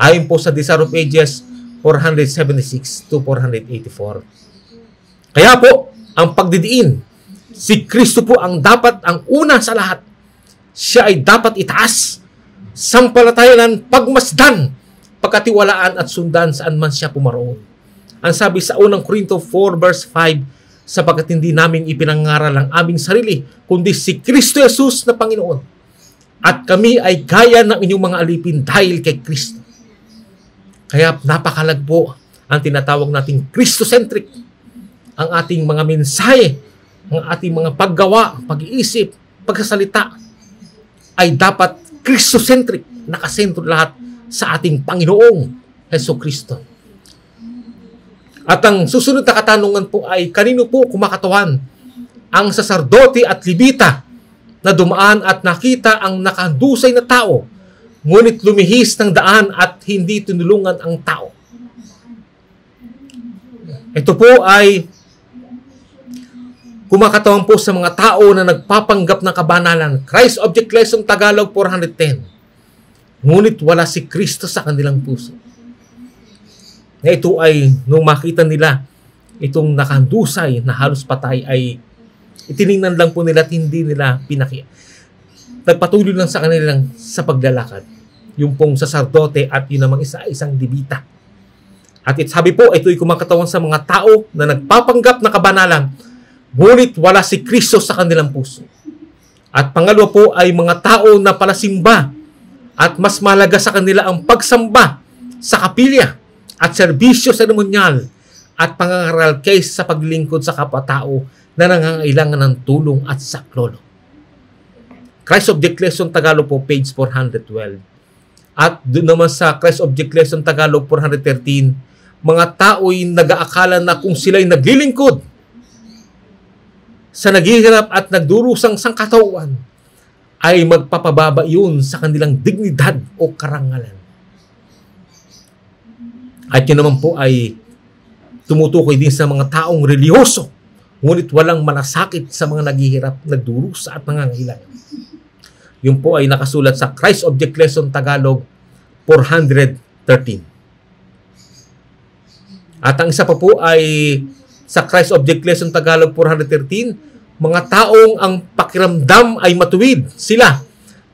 Ayon po sa Desire of Ages 476 to 484. Kaya po, ang pagdidiin, si Kristo po ang dapat ang una sa lahat. Siya ay dapat itaas, sampalatayanan, pagmasdan, pagkatiwalaan at sundan saan man siya pumaroon. Ang sabi sa unang Korinto 4 verse 5, sapagkat hindi namin ipinangaral ang aming sarili, kundi si Kristo Jesus na Panginoon. At kami ay gaya ng inyong mga alipin dahil kay Kristo. Kaya napakalag po ang tinatawag nating Christocentric. Ang ating mga mensahe, ang ating mga paggawa, pag-iisip, pagsasalita ay dapat Christocentric, nakasentro lahat sa ating Panginoong Jesucristo. At ang susunod na katanungan po ay kanino po kumakatawan ang saserdote at libita na dumaan at nakita ang nakadusay na tao, ngunit lumihis ng daan at hindi tinulungan ang tao. Ito po ay kumakatawan po sa mga tao na nagpapanggap ng kabanalan. Christ Object Lesson Tagalog 410. Ngunit wala si Kristo sa kanilang puso. Na ito ay nung makita nila itong nakandusay na halos patay ay itiningnan lang po nila at hindi nila pinaki. Nagpatuloy lang sa kanilang sa paglalakad. Yung pong saserdote at yun namang isang dibita. At sabi po, ito'y kumakatawan sa mga tao na nagpapanggap na kabanalan, ngunit wala si Kristo sa kanilang puso. At pangalawa po ay mga tao na palasimba at mas mahalaga sa kanila ang pagsamba sa kapilya at serbisyo seremonyal at pangangaral kaysa sa paglingkod sa kapwa-tao na nangangailangan ng tulong at saklolo. Christ Object Lesson Tagalog po, page 412. At doon naman sa Christ Object Lesson Tagalog 413, mga tao'y nag-aakala na kung sila'y naglilingkod sa naghihirap at nagdurusang sangkatauhan, ay magpapababa yun sa kanilang dignidad o karangalan. At yun naman po ay tumutukoy din sa mga taong reliyoso, ngunit walang malasakit sa mga naghihirap, nagdurusa at nangangailangan. Yun po ay nakasulat sa Christ Object Lesson Tagalog 413. At ang isa pa po ay sa Christ Object Lesson Tagalog 413, mga taong ang pakiramdam ay matuwid sila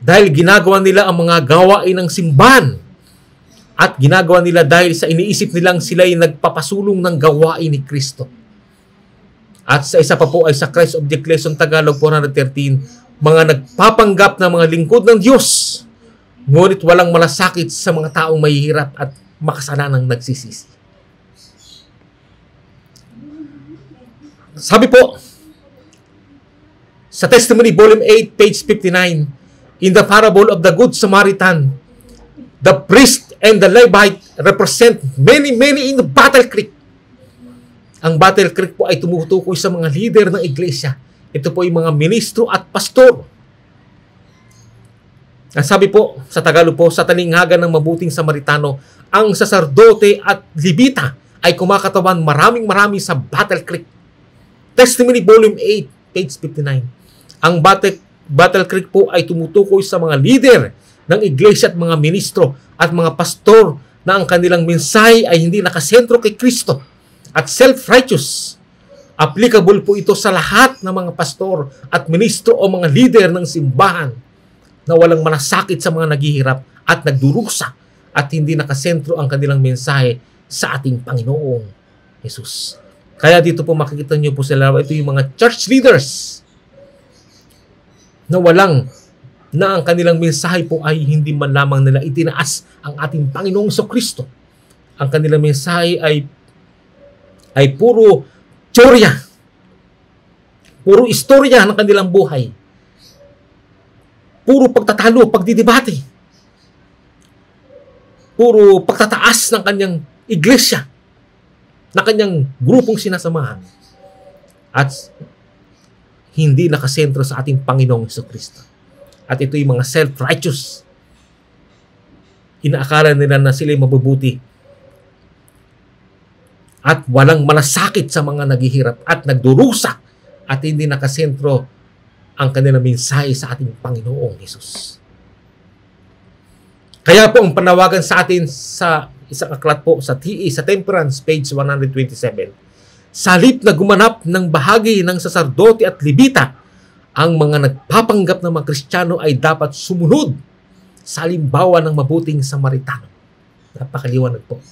dahil ginagawa nila ang mga gawain ng simbahan at ginagawa nila dahil sa iniisip nilang sila ay nagpapasulong ng gawain ni Kristo. At sa isa pa po ay sa Christ Object Lesson Tagalog 413, mga nagpapanggap na mga lingkod ng Diyos, ngunit walang malasakit sa mga taong mahihirap at makasalanang nagsisisi. Sabi po, sa Testimony Volume 8, page 59, in the parable of the Good Samaritan, the priest and the Levite represent many in the Battle Creek. Ang Battle Creek po ay tumutukoy sa mga leader ng iglesia. Ito po ay mga ministro at pastor. Ang sabi po sa Tagalog po, sa talinghaga ng mabuting Samaritano, ang saserdote at Levita ay kumakatawan maraming sa Battle Creek. Testimony Volume 8, page 59. Ang Battle Creek po ay tumutukoy sa mga leader ng iglesia at mga ministro at mga pastor na ang kanilang mensahe ay hindi nakasentro kay Kristo at self-righteous. Applicable po ito sa lahat ng mga pastor at ministro o mga leader ng simbahan na walang malasakit sa mga naghihirap at nagdurusa at hindi nakasentro ang kanilang mensahe sa ating Panginoong Jesus. Kaya dito po makikita nyo po sila, ito yung mga church leaders na ang kanilang mensahe po ay hindi man lamang nila itinaas ang ating Panginoong Kristo. Ang kanilang mensahe ay puro teorya, puro istorya ng kanilang buhay, puro pagtatalo, pagdidebate, puro pagtataas ng kanyang iglesia, na kanyang grupong sinasamahan, at hindi nakasentro sa ating Panginoong Kristo. At ito yung mga self-righteous. Inaakala nila na sila'y mabubuti at walang malasakit sa mga naghihirap at nagdurusa at hindi nakasentro ang kanilang mensahe sa ating Panginoong Jesus. Kaya po ang panawagan sa atin sa isang aklat po sa TE, sa Temperance, page 127, sa halip na gumanap ng bahagi ng saserdote at Levita, ang mga nagpapanggap ng mga Kristiyano ay dapat sumunod sa halimbawa ng mabuting Samaritano. Napakaliwanag po.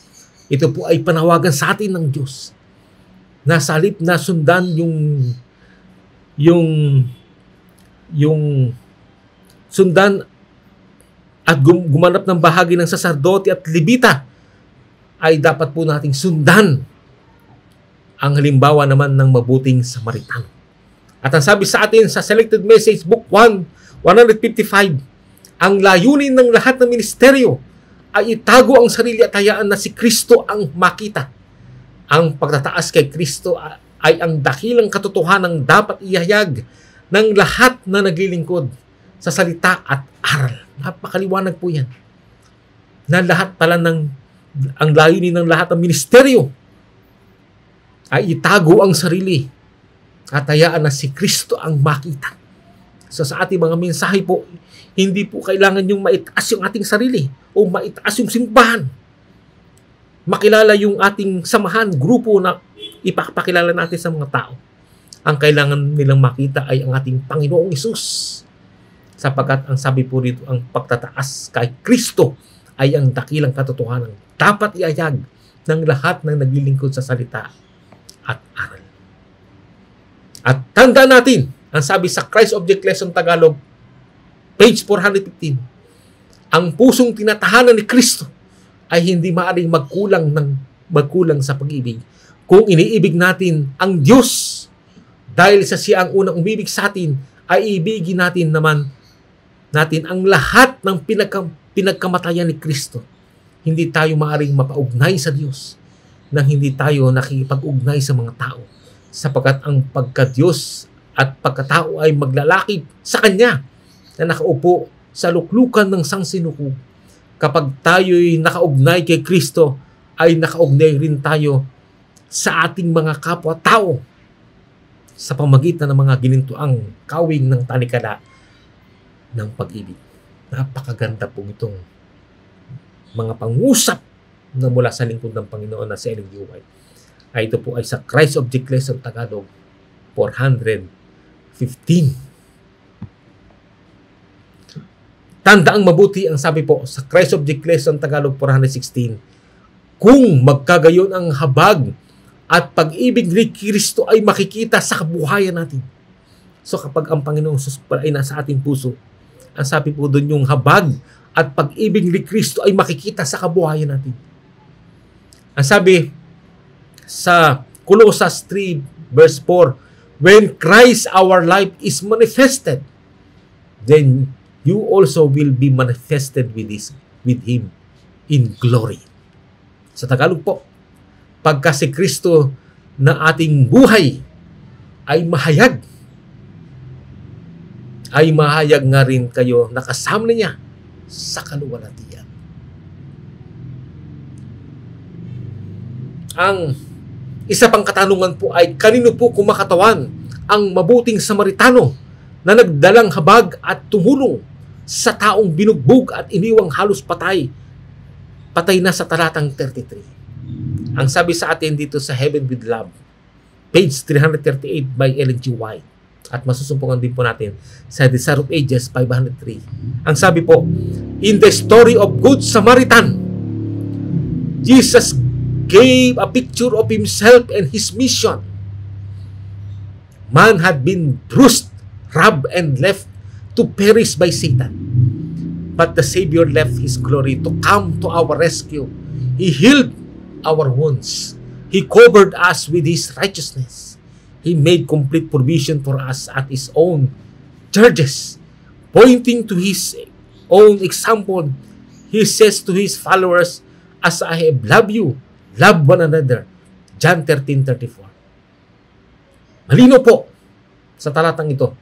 Ito po ay panawagan sa atin ng Diyos na sa halip na sundan yung sundan at gumanap ng bahagi ng saserdote at Levita, ay dapat po nating sundan ang halimbawa naman ng mabuting Samaritano. At ang sabi sa atin sa Selected Message Book 1, 155, ang layunin ng lahat ng ministeryo ay itago ang sarili at hayaan na si Kristo ang makita. Ang pagtataas kay Kristo ay ang dakilang katotohanang dapat ihayag ng lahat na naglilingkod sa salita at aral. Napakaliwanag po yan. Na lahat pala ang layunin ng lahat ng ministeryo ay itago ang sarili at hayaan na si Kristo ang makita. So sa ating mga mensahe po, hindi po kailangan yung maitaas yung ating sarili o maitaas yung simbahan. Makilala yung ating samahan, grupo na ipapakilala natin sa mga tao. Ang kailangan nilang makita ay ang ating Panginoong Hesus. Sapagkat ang sabi po rito, ang pagtataas kay Kristo ay ang dakilang katotohanan dapat iayag ng lahat ng naglilingkod sa salita at aral. At tandaan natin, ang sabi sa Christ Object Lesson Tagalog, page 415, ang pusong tinatahanan ni Kristo ay hindi maaaring magkulang sa pag-ibig kung iniibig natin ang Diyos. Dahil sa siya ang unang umibig sa atin, ay ibigin natin naman ang lahat ng pinagkamatayan ni Kristo. Hindi tayo maaaring mapaugnay sa Diyos nang hindi tayo nakikipag-ugnay sa mga tao, sapagkat ang pagka-Diyos at pagkatao ay maglalakip sa Kanya na nakaupo sa luklukan ng sangsinukob. Kapag tayo'y nakaugnay kay Kristo, ay nakaugnay rin tayo sa ating mga kapwa-tao sa pamagitan ng mga ginintuang kawing ng tanikala ng pag-ibig. Napakaganda po itong mga pangusap na mula sa lingkod ng Panginoon na si Ellen G. White. Ay ito po ay sa Christ Object Lesson Tagalog 415. Tandaang mabuti ang sabi po sa Christ Object Lesson Tagalog 416, kung magkagayon ang habag at pag-ibig ni Kristo ay makikita sa kabuhayan natin. So kapag ang Panginoong Jesus ay nasa ating puso, ang sabi po doon, yung habag at pag-ibig ni Kristo ay makikita sa kabuhayan natin. Ang sabi sa Colossus 3 verse 4, when Christ our life is manifested, then you also will be manifested with Him in glory. Sa Tagalog po, pagka si Kristo na ating buhay ay mahayag nga rin kayo na kasama niya sa kaluwalhatian. Ang isa pang katanungan po ay, kanino po kumakatawan ang mabuting Samaritano na nagdalang habag at tumulong sa taong binugbog at iniwang halos patay na sa talatang 33. Ang sabi sa atin dito sa Heaven with Love, page 338 by Ellen G. White. At masusumpungan din po natin sa Desire of Ages 503. Ang sabi po, in the story of Good Samaritan, Jesus gave a picture of Himself and His mission. Man had been bruised, robbed, and left to perish by Satan. But the Savior left His glory to come to our rescue. He healed our wounds. He covered us with His righteousness. He made complete provision for us at His own charges. Pointing to His own example, He says to His followers, as I have loved you, love one another. John 13:34. Malino po sa talatang ito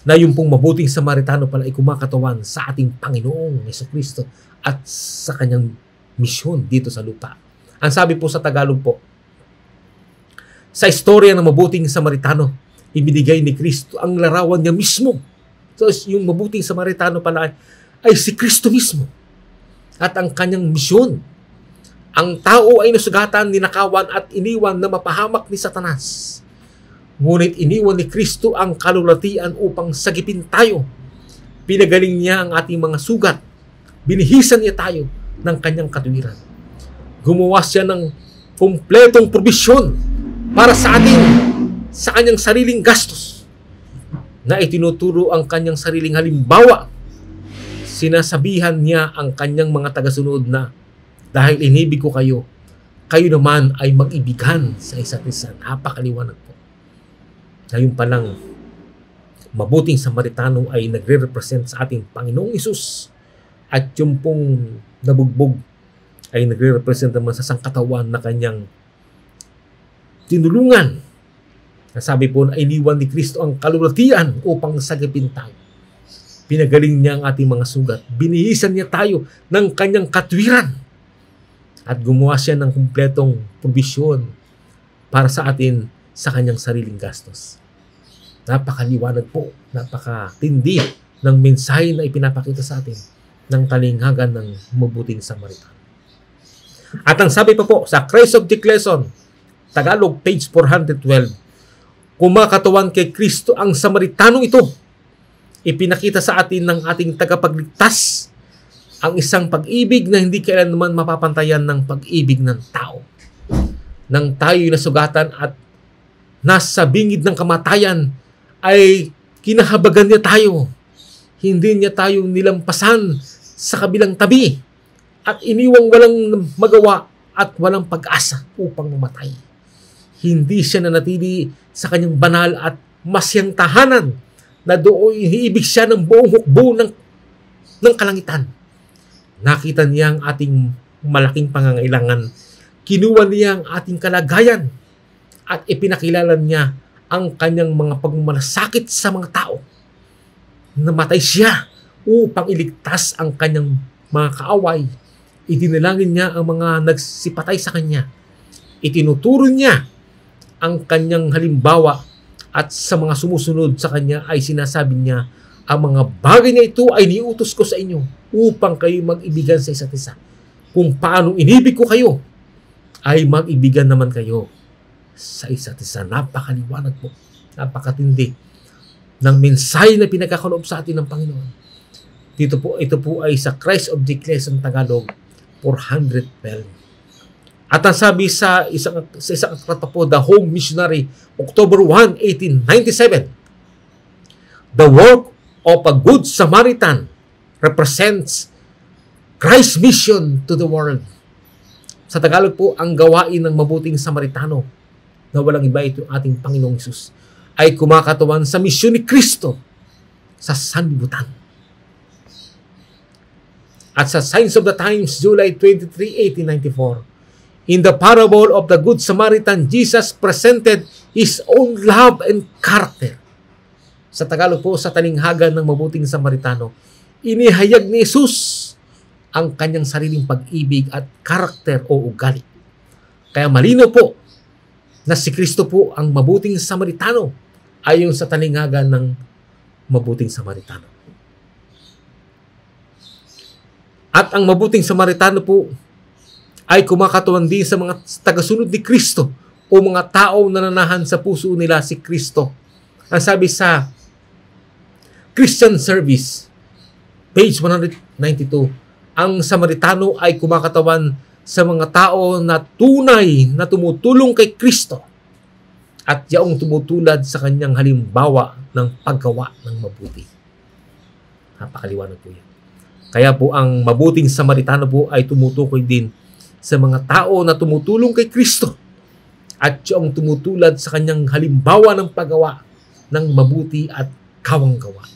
na yung pong mabuting Samaritano pala ay kumakatawan sa ating Panginoong Jesucristo at sa kanyang misyon dito sa lupa. Ang sabi po sa Tagalog po, sa istorya ng mabuting Samaritano, ibinigay ni Kristo ang larawan niya mismo. So yung mabuting Samaritano pala ay si Kristo mismo at ang kanyang misyon. Ang tao ay nasugatan, ninakawan at iniwan na mapahamak ni Satanas. Ngunit iniwan ni Kristo ang kalulatian upang sagipin tayo. Pinagaling niya ang ating mga sugat. Binihisan niya tayo ng kanyang katuwiran. Gumawa siya ng kumpletong probisyon para sa atin sa kanyang sariling gastos na itinuturo ang kanyang sariling halimbawa. Sinasabihan niya ang kanyang mga tagasunod na dahil inibig ko kayo, kayo naman ay mag-ibigan sa isa't isa. Napakaliwanag po. Ngayon pa lang, mabuting Samaritano ay nagre-represent sa ating Panginoong Hesus. At yung pong nabugbog ay nagre-represent naman sa sangkatawan na kanyang tinulungan. Sabi po na iniwan ni Kristo ang kalulatian upang sagipin tayo. Pinagaling niya ang ating mga sugat. Binihisan niya tayo ng kanyang katwiran. At gumawa siya ng kumpletong probisyon para sa atin sa kanyang sariling gastos. Napakaliwanag po, napakatindi ng mensahe na ipinapakita sa atin ng talinghagan ng mabuting Samaritano. At ang sabi pa po sa Christ of Declaration, Tagalog, page 412, kumakatawan kay Kristo ang Samaritano ito. Ipinakita sa atin ng ating tagapagligtas ang isang pag-ibig na hindi kailanman mapapantayan ng pag-ibig ng tao. Nang tayo'y nasugatan at nasa bingid ng kamatayan, ay kinahabagan niya tayo. Hindi niya tayo nilampasan sa kabilang tabi at iniwang walang magawa at walang pag-asa upang mamatay. Hindi siya nanatili sa kanyang banal at masyang tahanan na doon iniibig siya ng buong hukbo ng kalangitan. Nakita niya ang ating malaking pangangailangan. Kinuha niya ang ating kalagayan at ipinakilala niya ang kanyang mga pagmamalasakit sa mga tao. Namatay siya upang iligtas ang kanyang mga kaaway. Idinalangin niya ang mga nagsipatay sa kanya. Itinuturo niya ang kanyang halimbawa at sa mga sumusunod sa kanya ay sinasabi niya, ang mga bagay na ito ay niutos ko sa inyo upang kayo mag-ibigan sa isa't isa. Kung paano inibig ko kayo, ay mag-ibigan naman kayo sa isa't isa. Napakaliwanag po, napakatindi ng mensahe na pinagkakaloob sa atin ng Panginoon. Ito po ay sa Christ of Declaration Tagalog 412. At ang sabi sa isang aklat pa po, The Home Missionary, October 1, 1897, the work of a good Samaritan represents Christ's mission to the world. Sa Tagalog po, ang gawain ng mabuting Samaritano, na walang iba ito ating Panginoong Hesus, ay kumakatawan sa misyon ni Kristo sa sanlibutan. At sa Signs of the Times, July 23, 1894, in the parable of the Good Samaritan, Jesus presented His own love and character. Sa Tagalog po, sa talinghaga ng mabuting Samaritano, inihayag ni Jesus ang kanyang sariling pag-ibig at karakter o ugali. Kaya malino po na si Kristo po ang mabuting Samaritano ayon sa talinghaga ng mabuting Samaritano. At ang mabuting Samaritano po ay kumakatuwang din sa mga tagasunod ni Kristo o mga tao na nanahan sa puso nila si Kristo. Ang sabi sa Christian Service, page 192, ang Samaritano ay kumakatawan sa mga tao na tunay na tumutulong kay Kristo at yaong tumutulad sa kanyang halimbawa ng paggawa ng mabuti. Napakaliwanag po yan. Kaya po ang mabuting Samaritano po ay tumutukoy din sa mga tao na tumutulong kay Kristo at yaong tumutulad sa kanyang halimbawa ng paggawa ng mabuti at kawanggawa.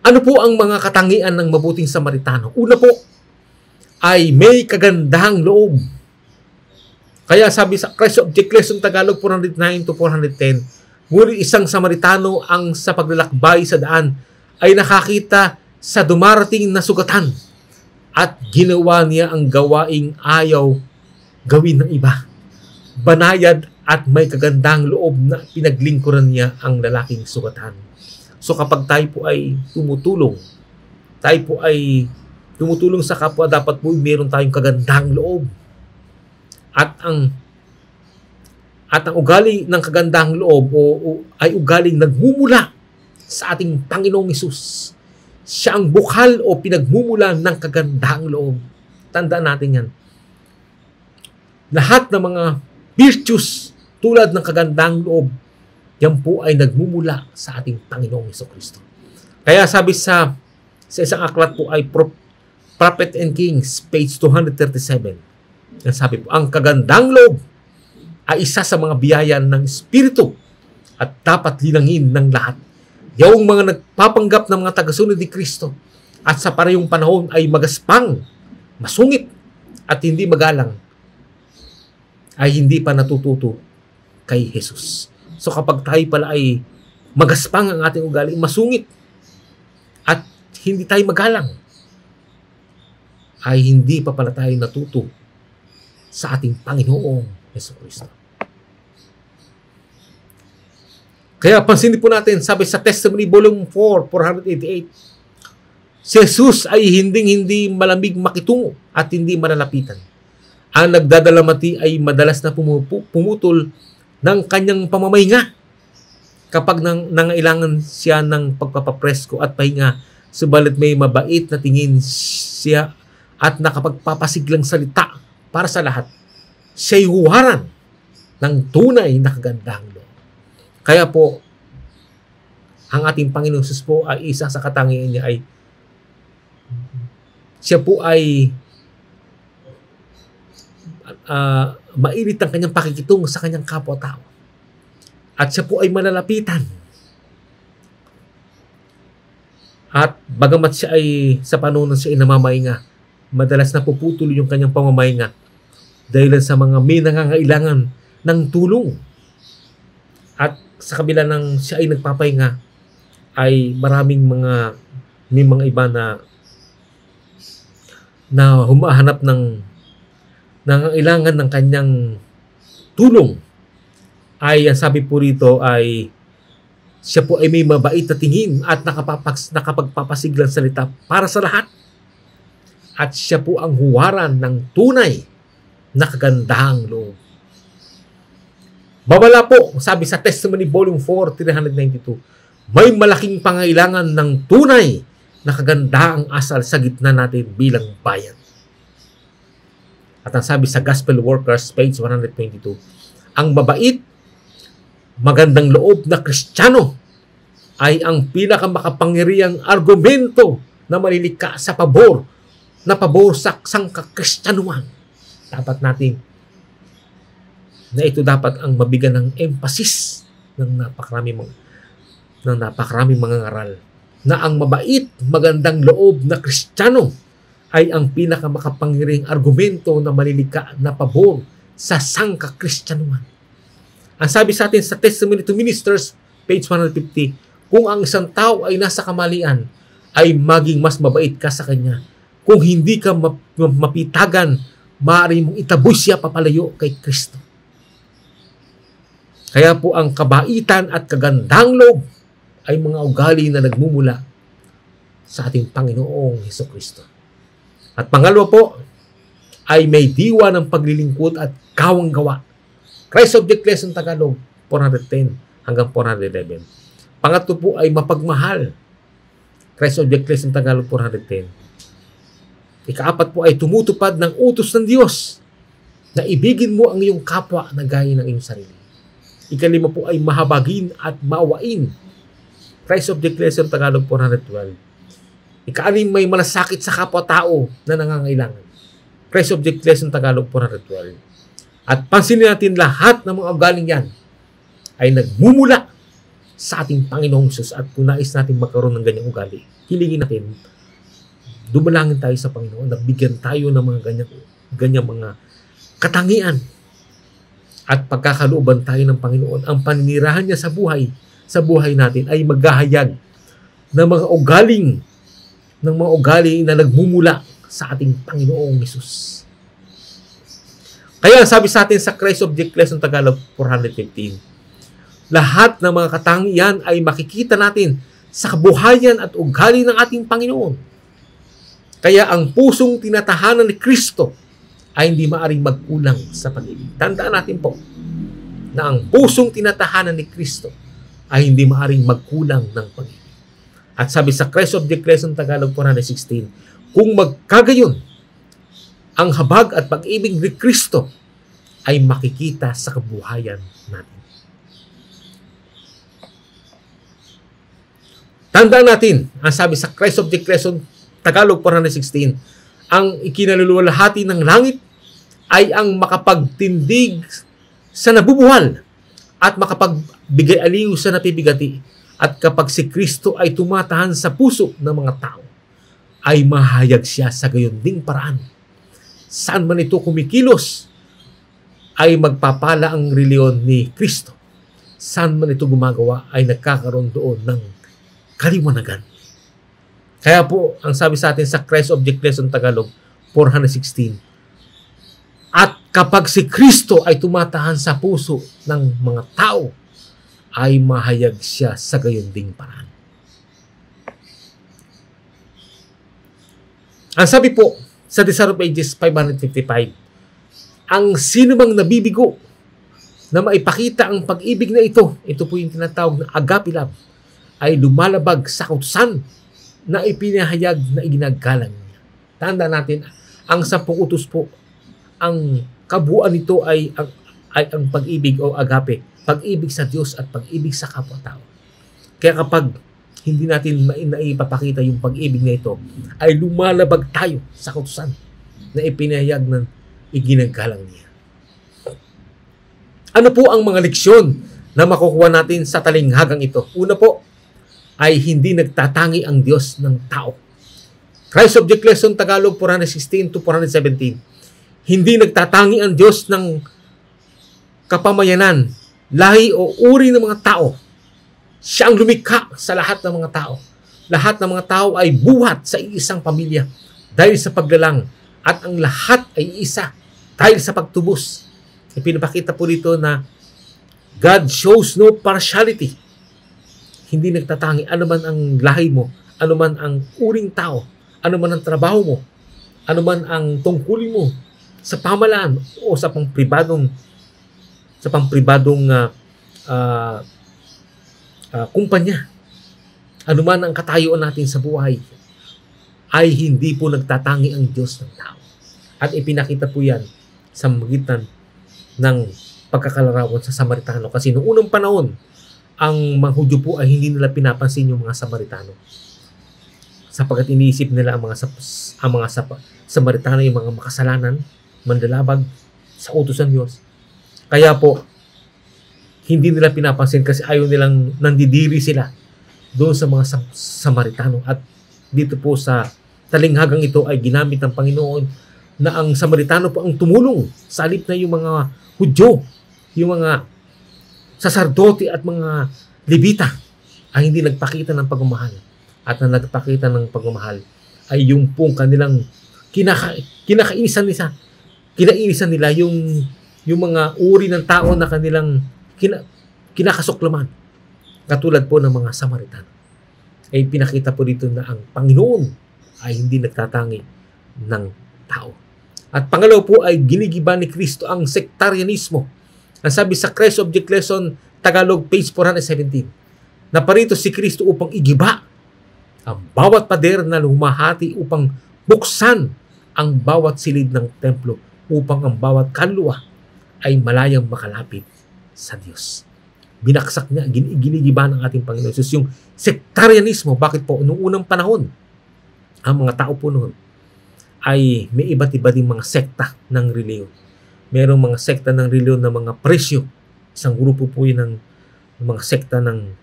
Ano po ang mga katangian ng mabuting Samaritano? Una po ay may kagandahang loob. Kaya sabi sa Christ Object Lesson Tagalog 409 to 410, ngunit isang Samaritano ang sa paglalakbay sa daan ay nakakita sa dumarating na sugatan at ginawa niya ang gawaing ayaw gawin ng iba. Banayad at may kagandahang loob na pinaglingkuran niya ang lalaking sugatan. So kapag tayo po ay tumutulong sa kapwa, dapat po meron tayong kagandahang loob. At ang ugali ng kagandahang loob ay ugaling nagmumula sa ating Panginoong Hesus. Siya ang bukhal o pinagmumula ng kagandahang loob. Tandaan natin yan. Lahat ng mga virtues tulad ng kagandahang loob, yan po ay nagmumula sa ating Panginoong Hesukristo. Kaya sabi sa isang aklat po ay Prophet and Kings, page 237. Yan sabi po, ang kagandahang loob ay isa sa mga biyaya ng Espiritu at dapat linangin ng lahat. Yung mga nagpapanggap ng mga tagasunod ni Kristo at sa parehong panahon ay magaspang, masungit at hindi magalang, ay hindi pa natututo kay Jesus. So kapag tayo pala ay magaspang ang ating ugali, masungit at hindi tayo magalang, ay hindi pa pala tayo natuto sa ating Panginoong Jesucristo. Kaya pansinin po natin, sabi sa Testimony Volume 4, 488, si Jesus ay hindi malamig makitungo at hindi malalapitan. Ang nagdadalamati ay madalas na pumutol ng kanyang pamamahinga kapag nangailangan siya ng pagpapapresko at pahinga, subalit may mabait na tingin siya at nakapagpapasiglang salita para sa lahat. Siya'y huwaran ng tunay na kagandahang loob. Kaya po, ang ating Panginoong Jesus po ay isa sa katangian niya ay siya po ay mainit ang kanyang pakikitungo sa kanyang kapwa-tao. At siya po ay malalapitan. At bagamat siya ay sa panahon siya ay namamahinga, madalas na puputol yung kanyang pamamahinga dahil sa mga may nangangailangan ng tulong. At sa kabila ng siya ay nagpapahinga, ay maraming may mga iba na humahanap ng nangangailangan ng kanyang tulong. Ay ang sabi po rito ay siya po ay may mabait na tingin at nakapagpapasiglang salita para sa lahat. At siya po ang huwaran ng tunay na kagandahang loob. Babala po, sabi sa Testimony Volume 4, 392, may malaking pangailangan ng tunay na kagandaang asal sa gitna natin bilang bayan. At ang sabi sa Gospel Workers, page 122, ang mabait, magandang loob na Kristiyano ay ang pinakamakapangyarihang argumento na malilika sa pabor sa sangkakristyanuhan. Dapat natin na ito dapat ang mabigyan ng emphasis ng napakarami mga ngaral na ang mabait, magandang loob na Kristiyano ay ang pinakamakapangyarihang argumento na malilika na pabor sa sangkakristyanuhan. Ang sabi sa atin sa Testimony to Ministers, page 150, kung ang isang tao ay nasa kamalian, ay maging mas mabait ka sa kanya. Kung hindi ka mapitagan, maaari mong itaboy siya papalayo kay Kristo. Kaya po ang kabaitan at kagandang loob ay mga ugali na nagmumula sa ating Panginoong Hesukristo. At pangalawa po, ay may diwa ng paglilingkod at kawang gawa. Christ Object Lesson Tagalog, 410 hanggang 411. Pangatlo po ay mapagmahal. Christ Object Lesson Tagalog, 410. Ikaapat po ay tumutupad ng utos ng Diyos na ibigin mo ang iyong kapwa na gaya ng iyong sarili. Ikalima po ay mahabagin at maawain. Christ Object Lesson Tagalog, 412. Ikaanim, may malasakit sa kapwa-tao na nangangailangan. Christ Object Lesson Tagalog, 412. At pansinin natin lahat ng mga ugaling yan ay nagmumula sa ating Panginoong Hesus. At kung nais natin magkaroon ng ganyang ugali, hilingin natin, dumalangin tayo sa Panginoon na bigyan tayo ng mga ganyang mga katangian at pagkakalooban tayo ng Panginoon. Ang paninirahan niya sa buhay natin ay maghahayag ng mga ugaling na nagmumula sa ating Panginoong Hesus. Kaya sabi sa atin sa Christ Object Lesson Tagalog 415, lahat ng mga katangian ay makikita natin sa kabuhayan at ugali ng ating Panginoon. Kaya ang pusong tinatahanan ni Kristo ay hindi maaring magkulang sa pag-ibig. Tandaan natin po na ang pusong tinatahanan ni Kristo ay hindi maaring magkulang ng pag-ibig. At sabi sa Christ Object Lesson Tagalog 416, kung magkagayon, ang habag at pag-ibig ni Kristo ay makikita sa kabuhayan natin. Tandaan natin, ang sabi sa Christ Object Lesson Tagalog 416, ang ikinaluluwalhati ng langit ay ang makapagtindig sa nabubuhal at makapagbigay aliw sa napibigati. At kapag si Kristo ay tumatahan sa puso ng mga tao, ay mahayag siya sa gayon ding paraan. Saan man ito kumikilos, ay magpapala ang reliyon ni Kristo. Saan man ito gumagawa, ay nagkakaroon doon ng kaliwanagan. Kaya po, ang sabi sa atin sa Christ Object Lesson Tagalog 416, at kapag si Kristo ay tumatahan sa puso ng mga tao, ay mahayag siya sa gayon ding paraan. Ang sabi po sa Desire of Ages 555, ang sinumang nabibigo na maipakita ang pag-ibig na ito po yung tinatawag na agape love, ay lumalabag sa kautusan na ipinahayag na iginagalang niya. Tandaan natin, ang 10 utos po, ang kabuuan nito ay ang pag-ibig o agape, pag-ibig sa Diyos at pag-ibig sa kapwa-tao. Kaya kapag hindi natin naipapakita yung pag-ibig na ito, ay lumalabag tayo sa kautusan na ipinahayag ng iginagalang niya. Ano po ang mga leksyon na makukuha natin sa talinghagang ito? Una po, ay hindi nagtatangi ang Diyos ng tao. Christ Object Lesson Tagalog 416 to 417. Hindi nagtatangi ang Diyos ng kapamayanan, lahi o uri ng mga tao. Siya ang lumikha sa lahat ng mga tao. Lahat ng mga tao ay buhat sa isang pamilya dahil sa paglalang, at ang lahat ay isa dahil sa pagtubos. Ipinapakita po dito na God shows no partiality. Hindi nagtatangi anuman ang lahi mo, anuman ang uring tao, anuman ang trabaho mo, anuman ang tungkulin mo sa pamalaan o sa pangpribadong kumpanya. Anuman ang katayuan natin sa buhay, ay hindi po nagtatangi ang Diyos ng tao. At ipinakita po yan sa magitan ng pagkakalarawan sa Samaritano. Kasi noong unang panahon, ang mga Hudyo po ay hindi nila pinapansin yung mga Samaritano. Sapagkat iniisip nila ang mga Samaritano yung mga makasalanan, mandalabag sa utos ng Diyos. Kaya po, hindi nila pinapansin kasi ayaw nilang nandidiri sila doon sa mga Samaritano. At dito po sa talinghagang ito ay ginamit ng Panginoon na ang Samaritano po ang tumulong sa halip na yung mga Hudyo, yung mga saserdote at mga Levita ay hindi nagpakita ng pagmamahal. At na nagpakita ng pagmamahal ay yung pong kanilang kinakainisan nila yung mga uri ng tao na kanilang kinakasuklaman. Katulad po ng mga Samaritano. Ay pinakita po dito na ang Panginoon ay hindi nagtatangi ng tao. At pangalaw po ay ginigiba ni Kristo ang sektarianismo. Ang sabi sa Christ Object Lesson, Tagalog, page 417, na parito si Kristo upang igiba ang bawat pader na lumahati upang buksan ang bawat silid ng templo upang ang bawat kaluluwa ay malayang makalapit sa Diyos. Binaksak niya, ginigiba ng ating Panginoon Jesus yung sektarianismo. Bakit po? Noong unang panahon, ang mga tao po noon ay may iba't iba ding mga sekta ng reliyon. Merong mga sekta ng reliyon na mga presyo. Isang grupo po yun ng mga sekta ng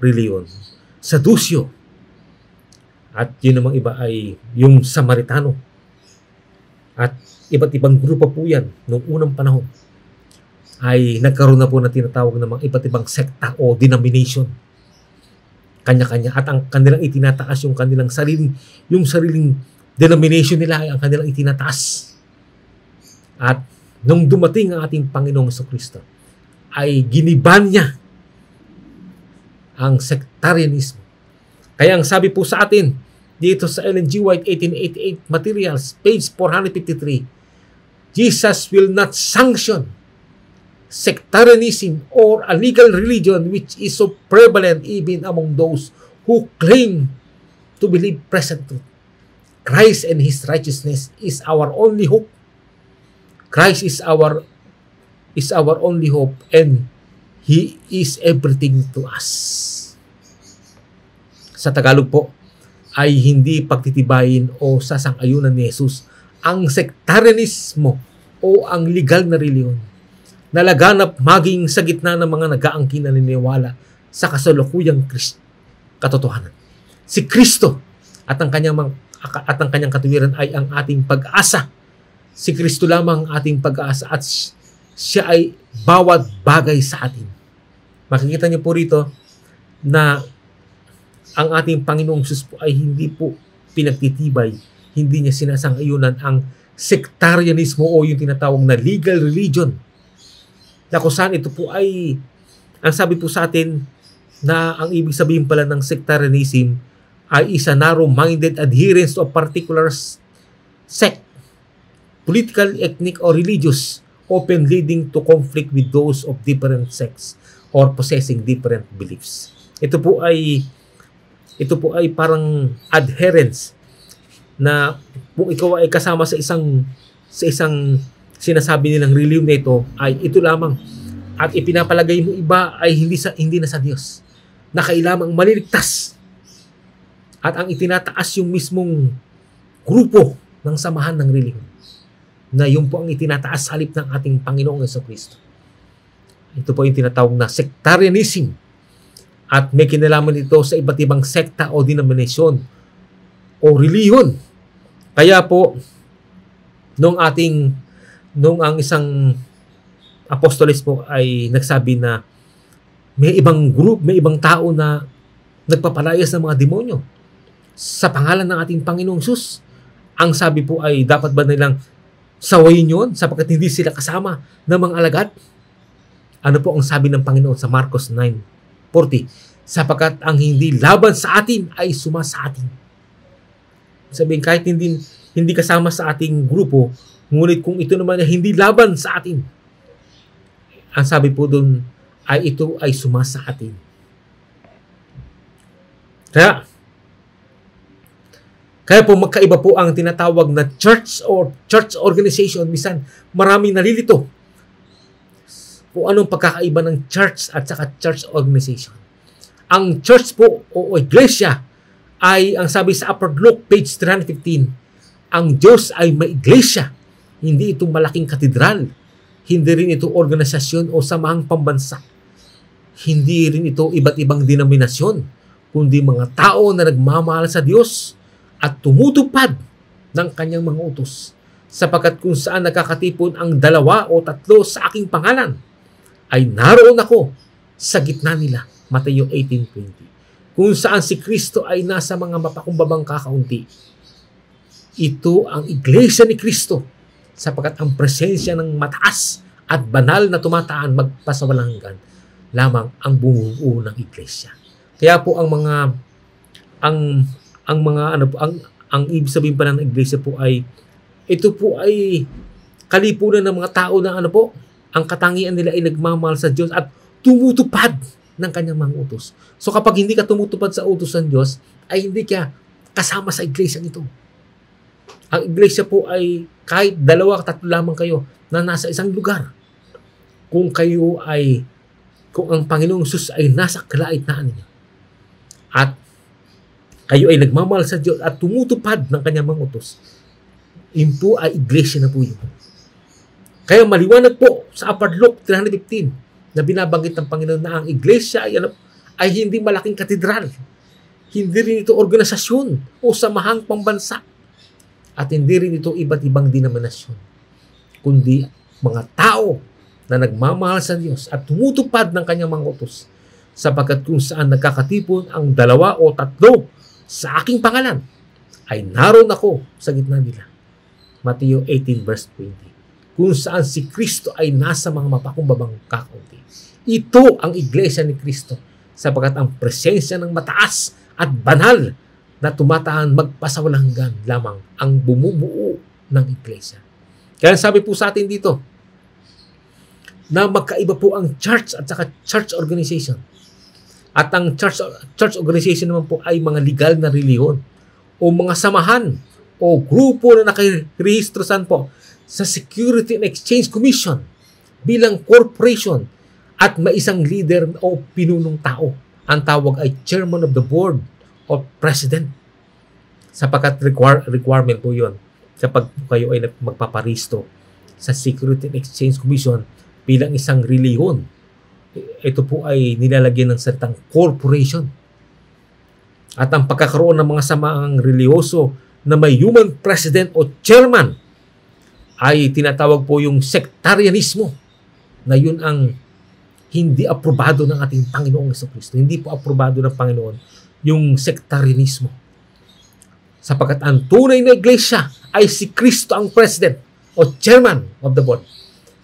reliyon. Sadusyo. At yun namang iba ay yung Samaritano. At iba't ibang grupo po yan noong unang panahon ay nagkaroon na po na tinatawag ng mga iba't ibang sekta o denomination. Kanya-kanya. At ang kanilang itinataas yung kanilang sariling denomination nila ay ang kanilang itinataas. At nung dumating ang ating Panginoong Jesucristo, ay giniban niya ang sektarianismo. Kaya ang sabi po sa atin, dito sa Ellen G. White 1888 Materials, page 453, Jesus will not sanction sectarianism or a legal religion which is so prevalent even among those who claim to believe present truth. Christ and His righteousness is our only hope. Christ is our only hope and He is everything to us. Sa Tagalog po, ay hindi pagtitibayin o sasang-ayunan ni Jesus ang sektarianismo o ang legal na reliyon na laganap maging sa gitna ng mga nag-aangkin na naniniwala sa kasalukuyang katotohanan. Si Kristo at ang kanyang katuwiran ay ang ating pag-asa. Si Kristo lamang ang ating pag-asa at siya ay bawat bagay sa atin. Makikita niyo po rito na ang ating Panginoong Jesus po ay hindi po pinagtitibay, hindi niya sinasang-ayunan ang sektarianismo o yung tinatawag na legal religion. Na kung saan ito po ay, ang sabi po sa atin na ang ibig sabihin pala ng sectarianism ay isa narrow-minded adherence to a particular sect, political, ethnic, or religious, often leading to conflict with those of different sects or possessing different beliefs. Ito po ay parang adherence na kung ikaw ay kasama sa isang sinasabi nilang religion na ito ay ito lamang at ipinapalagay mo iba ay hindi na sa Diyos na kailangang maliligtas at ang itinataas yung mismong grupo ng samahan ng religion na yun po ang itinataas halip ng ating Panginoong Jesucristo. Ito po yung tinatawag na sectarianism at may kinalaman ito sa iba't ibang sekta o denominasyon o reliyon. Kaya po nung ang isang apostoles po ay nagsabi na may ibang tao na nagpapalayas ng mga demonyo sa pangalan ng ating Panginoong Hesus. Ang sabi po ay dapat ba nilang sawayin yun sapagkat hindi sila kasama ng mga alagad? Ano po ang sabi ng Panginoon sa Marcos 9:40? Sapagkat ang hindi laban sa atin ay suma sa atin. Sabihin kahit hindi kasama sa ating grupo, ngunit kung ito naman ay hindi laban sa atin, ang sabi po doon ay ito ay suma sa atin. Kaya, Kaya po magkaiba po ang tinatawag na church or church organization. Minsan maraming nalilito kung anong pagkakaiba ng church at saka church organization. Ang church po o iglesia ay, ang sabi sa Upper Luke, page 315, ang Diyos ay may iglesia. Hindi ito malaking katedral. Hindi rin ito organisasyon o samahang pambansa. Hindi rin ito iba't ibang denominasyon, kundi mga tao na nagmamahal sa Diyos at tumutupad ng kanyang mga utos. Sapagkat kung saan nakakatipon ang 2 o 3 sa aking pangalan, ay naroon ako sa gitna nila. Mateo 18:20. Kung saan si Kristo ay nasa mga mapakumbabang kakaunti. Ito ang iglesia ni Kristo, sapagkat ang presensya ng mataas at banal na tumataan magpasawalang hanggan lamang ang bumubuo ng iglesia. Kaya po ang ibig sabihin pa ng iglesia po ay, ito po ay kalipunan ng mga tao na ang katangian nila ay nagmamahal sa Diyos at tumutupad ng kanyang mga utos. So kapag hindi ka tumutupad sa utos ng Diyos, ay hindi ka kasama sa iglesia ito. Ang iglesia po ay kahit 2 o 3 lamang kayo na nasa isang lugar. Kung ang Panginoong Hesus ay nasa kalagitnaan ninyo at kayo ay nagmamahal sa Diyos at tumutupad ng kanyang mga utos, yun po ay iglesia na po yun. Kaya maliwanag po sa Upper Luke 315 na binabanggit ng Panginoon na ang iglesia ay hindi malaking katedral. Hindi rin ito organisasyon o samahang pambansa. At hindi rin ito iba't ibang denominasyon. Kundi mga tao na nagmamahal sa Diyos at tumutupad ng kanyang mga utos. Sapagkat kung saan nagkakatipon ang 2 o 3 sa aking pangalan, ay naroon ako sa gitna nila. Mateo 18:20. Kung saan si Kristo ay nasa mga mapakumbabang kakaunti. Ito ang iglesia ni Kristo, sapagkat ang presensya ng mataas at banal na tumataan magpasawalang hanggan lamang ang bumubuo ng iglesia. Kaya sabi po sa atin dito, na magkaiba po ang church at saka church organization. At ang church organization naman po ay mga legal na reliyon o mga samahan o grupo na nakirehistro po sa Security and Exchange Commission bilang corporation at may isang leader o pinunong tao. Ang tawag ay chairman of the board o president. Sapagkat requirement po yun kapag kayo ay magpaparehistro sa Security and Exchange Commission bilang isang reliyon. Ito po ay nilalagyan ng salitang corporation. At ang pagkakaroon ng mga samaang reliyoso na may human president o chairman ay tinatawag po yung sectarianismo, na yun ang hindi aprobado ng ating Panginoong Jesucristo. Hindi po aprobado ng Panginoon yung sectarianismo. Sapagkat ang tunay na iglesia ay si Kristo ang president o chairman of the board.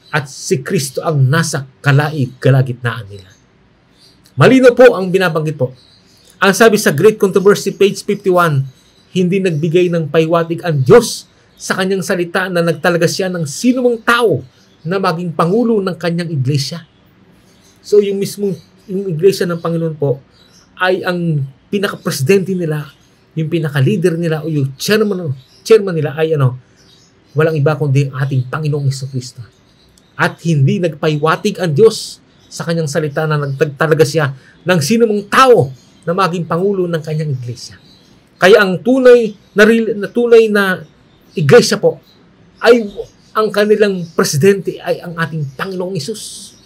At si Kristo ang nasa kalagitnaan nila. Malino po ang binabanggit po. Ang sabi sa Great Controversy, page 51, hindi nagbigay ng pahiwatig ang Diyos sa kanyang salita na nagtalaga siya ng sinumang tao na maging pangulo ng kanyang iglesia. So yung iglesia ng Panginoon po ay ang pinaka-presidente nila, yung pinaka-leader nila o yung chairman nila ay walang iba kundi ang ating Panginoong Jesucristo. At hindi nagpahiwatig ang Diyos sa kanyang salita na nagtalaga siya ng sinumang tao na maging pangulo ng kanyang iglesia. Kaya ang tunay na iglesia po ay ang kanilang presidente ay ang ating Panginoong Hesus.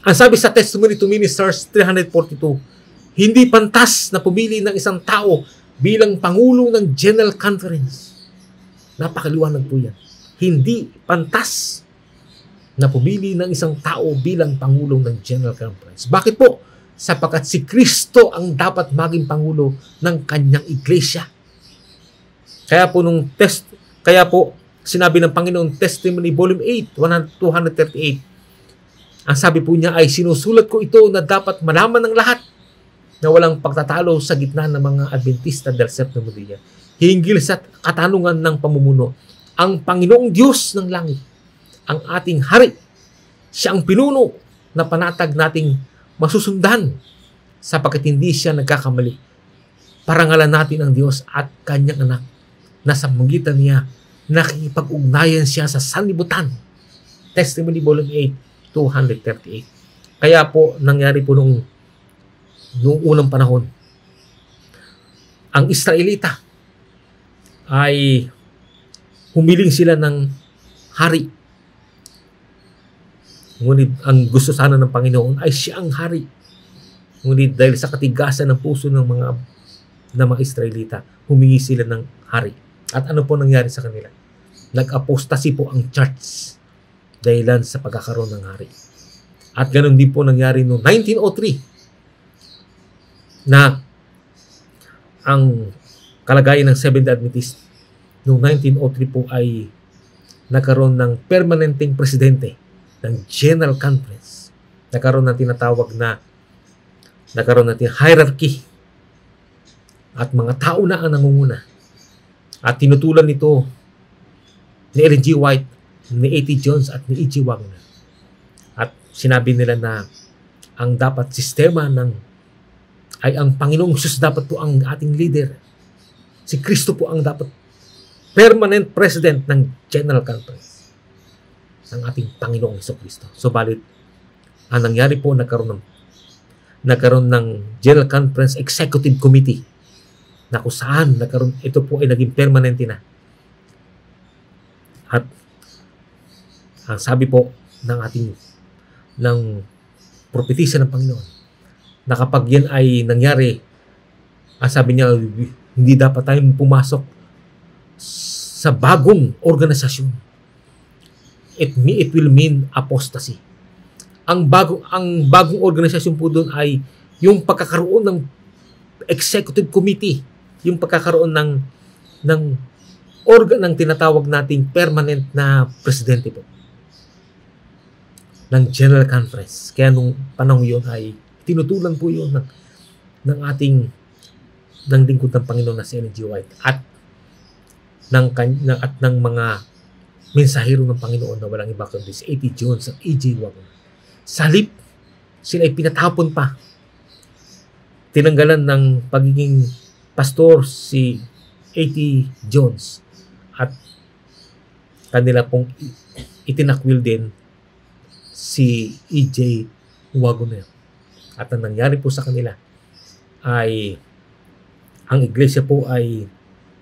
Ang sabi sa Testimony to Ministers 342, hindi pantas na pumili ng isang tao bilang pangulo ng General Conference. Napakaliwanag po yan. Hindi pantas na pumili ng isang tao bilang pangulo ng General Conference. Bakit po? Sapagkat si Kristo ang dapat maging pangulo ng kanyang iglesia. Kaya po sinabi ng Panginoon, Testimony Volume 8, 238, ang sabi po niya ay, sinusulat ko ito na dapat malaman ng lahat na walang pagtatalo sa gitna ng mga Adventista del Séptimo Día hinggil sa katanungan ng pamumuno. Ang Panginoong Diyos ng langit, ang ating hari, siya ang pinuno na panatag nating masusundan sapagkat hindi siya nagkakamali. parangalan natin ang Diyos at kanyang anak na sa magitan niya nakikipag-ugnayan siya sa sanlibutan. Testimony Volume 8, 238. Kaya po, nangyari po nung unang panahon, ang Israelita ay humiling sila ng hari. Ngunit ang gusto sana ng Panginoon ay siya ang hari. Ngunit dahil sa katigasan ng puso ng mga Israelita, humingi sila ng hari. At ano po nangyari sa kanila? Nag-apostasy po ang church dahilan sa pagkakaroon ng hari. At ganun din po nangyari noong 1903 na ang kalagayan ng Seventh-day Adventist noong 1903 po ay nagkaroon ng permanenteng presidente ng General Conference. Nagkaroon ng hierarchy at mga tao na ang nangunguna. At tinutulan nito ni Ellen G. White, ni A.T. Jones at ni E.G. Wagner. At sinabi nila na ang dapat sistema ay ang Panginoong Hesus dapat po ang ating leader. Si Kristo po ang dapat permanent president ng General Conference ng ating Panginoong Jesucristo. Subalit, ang nangyari po, nagkaroon ng General Conference Executive Committee na kung saan ito po ay naging permanente na. At ang sabi po ng propetisa ng Panginoon na kapag yan ay nangyari, ang sabi niya, hindi dapat tayong pumasok sa bagong organisasyon. It will mean apostasy. Ang bagong organisasyon po doon ay yung pagkakaroon ng executive committee, yung pagkakaroon ng ng tinatawag nating permanent na presidente po ng General Conference. Kaya nung panahon yun ay tinutulan po yun ng lingkod ng Panginoon na si Ellen G. White at ng mga mensahero ng Panginoon na walang iba kundi si A.T. Jones at E.G. Wagner. Sa halip, sila ay pinatapon pa. Tinanggalan ng pagiging pastor si A.T. Jones at kanila pong itinakwil din si E.J. Wagner. At ang nangyari po sa kanila ay ang iglesia po ay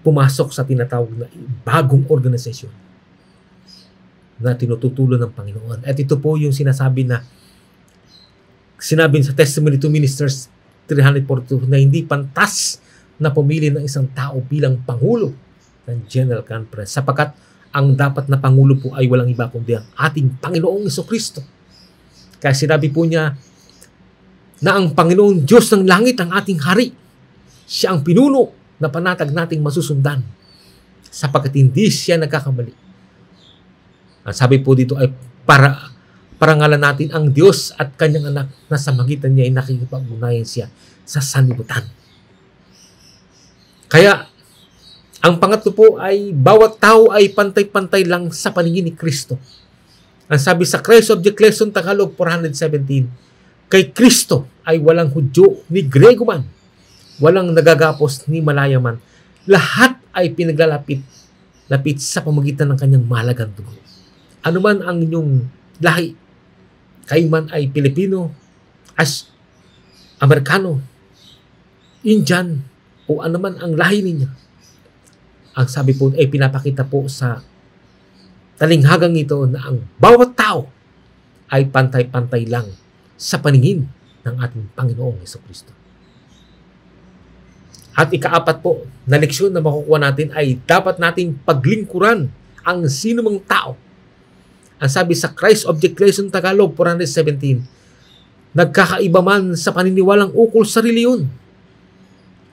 pumasok sa tinatawag na bagong organisasyon na tinututulan ng Panginoon. At ito po yung sinasabi sa Testimony to Ministers 342 na hindi pantas na pumili ng isang tao bilang Pangulo ng General Conference sapagkat ang dapat na Pangulo po ay walang iba kundi ang ating Panginoong Jesucristo. Kaya sinabi po niya na ang Panginoong Diyos ng langit ang ating hari. Siya ang pinuno na panatag nating masusundan sapagkat hindi siya nagkakamali. Ang sabi po dito ay parangalan natin ang Diyos at kanyang anak na sa magitan niya ay nakikipag-ugnayan siya sa sanlibutan. Kaya, ang pangatlo po ay bawat tao ay pantay-pantay lang sa paningin ni Kristo. Ang sabi sa Christ Object Lesson Tagalog 417, kay Kristo ay walang Hudyo ni Grego man, walang nagagapos ni Malaya man. Lahat ay pinaglalapit sa pamagitan ng kanyang mahalagang dugo. Ano man ang inyong lahi, kayo man ay Pilipino, Amerikano, Indian, o ano man ang lahi ninyo. Ang sabi po ay pinapakita po sa talinghagang ito na ang bawat tao ay pantay-pantay lang sa paningin ng ating Panginoong Jesucristo. At ikaapat po na leksyon na makukuha natin ay dapat nating paglingkuran ang sinumang tao. Ang sabi sa Christ Object Lesson Tagalog 417, nagkakaiba man sa paniniwalang ukol sa reliyon,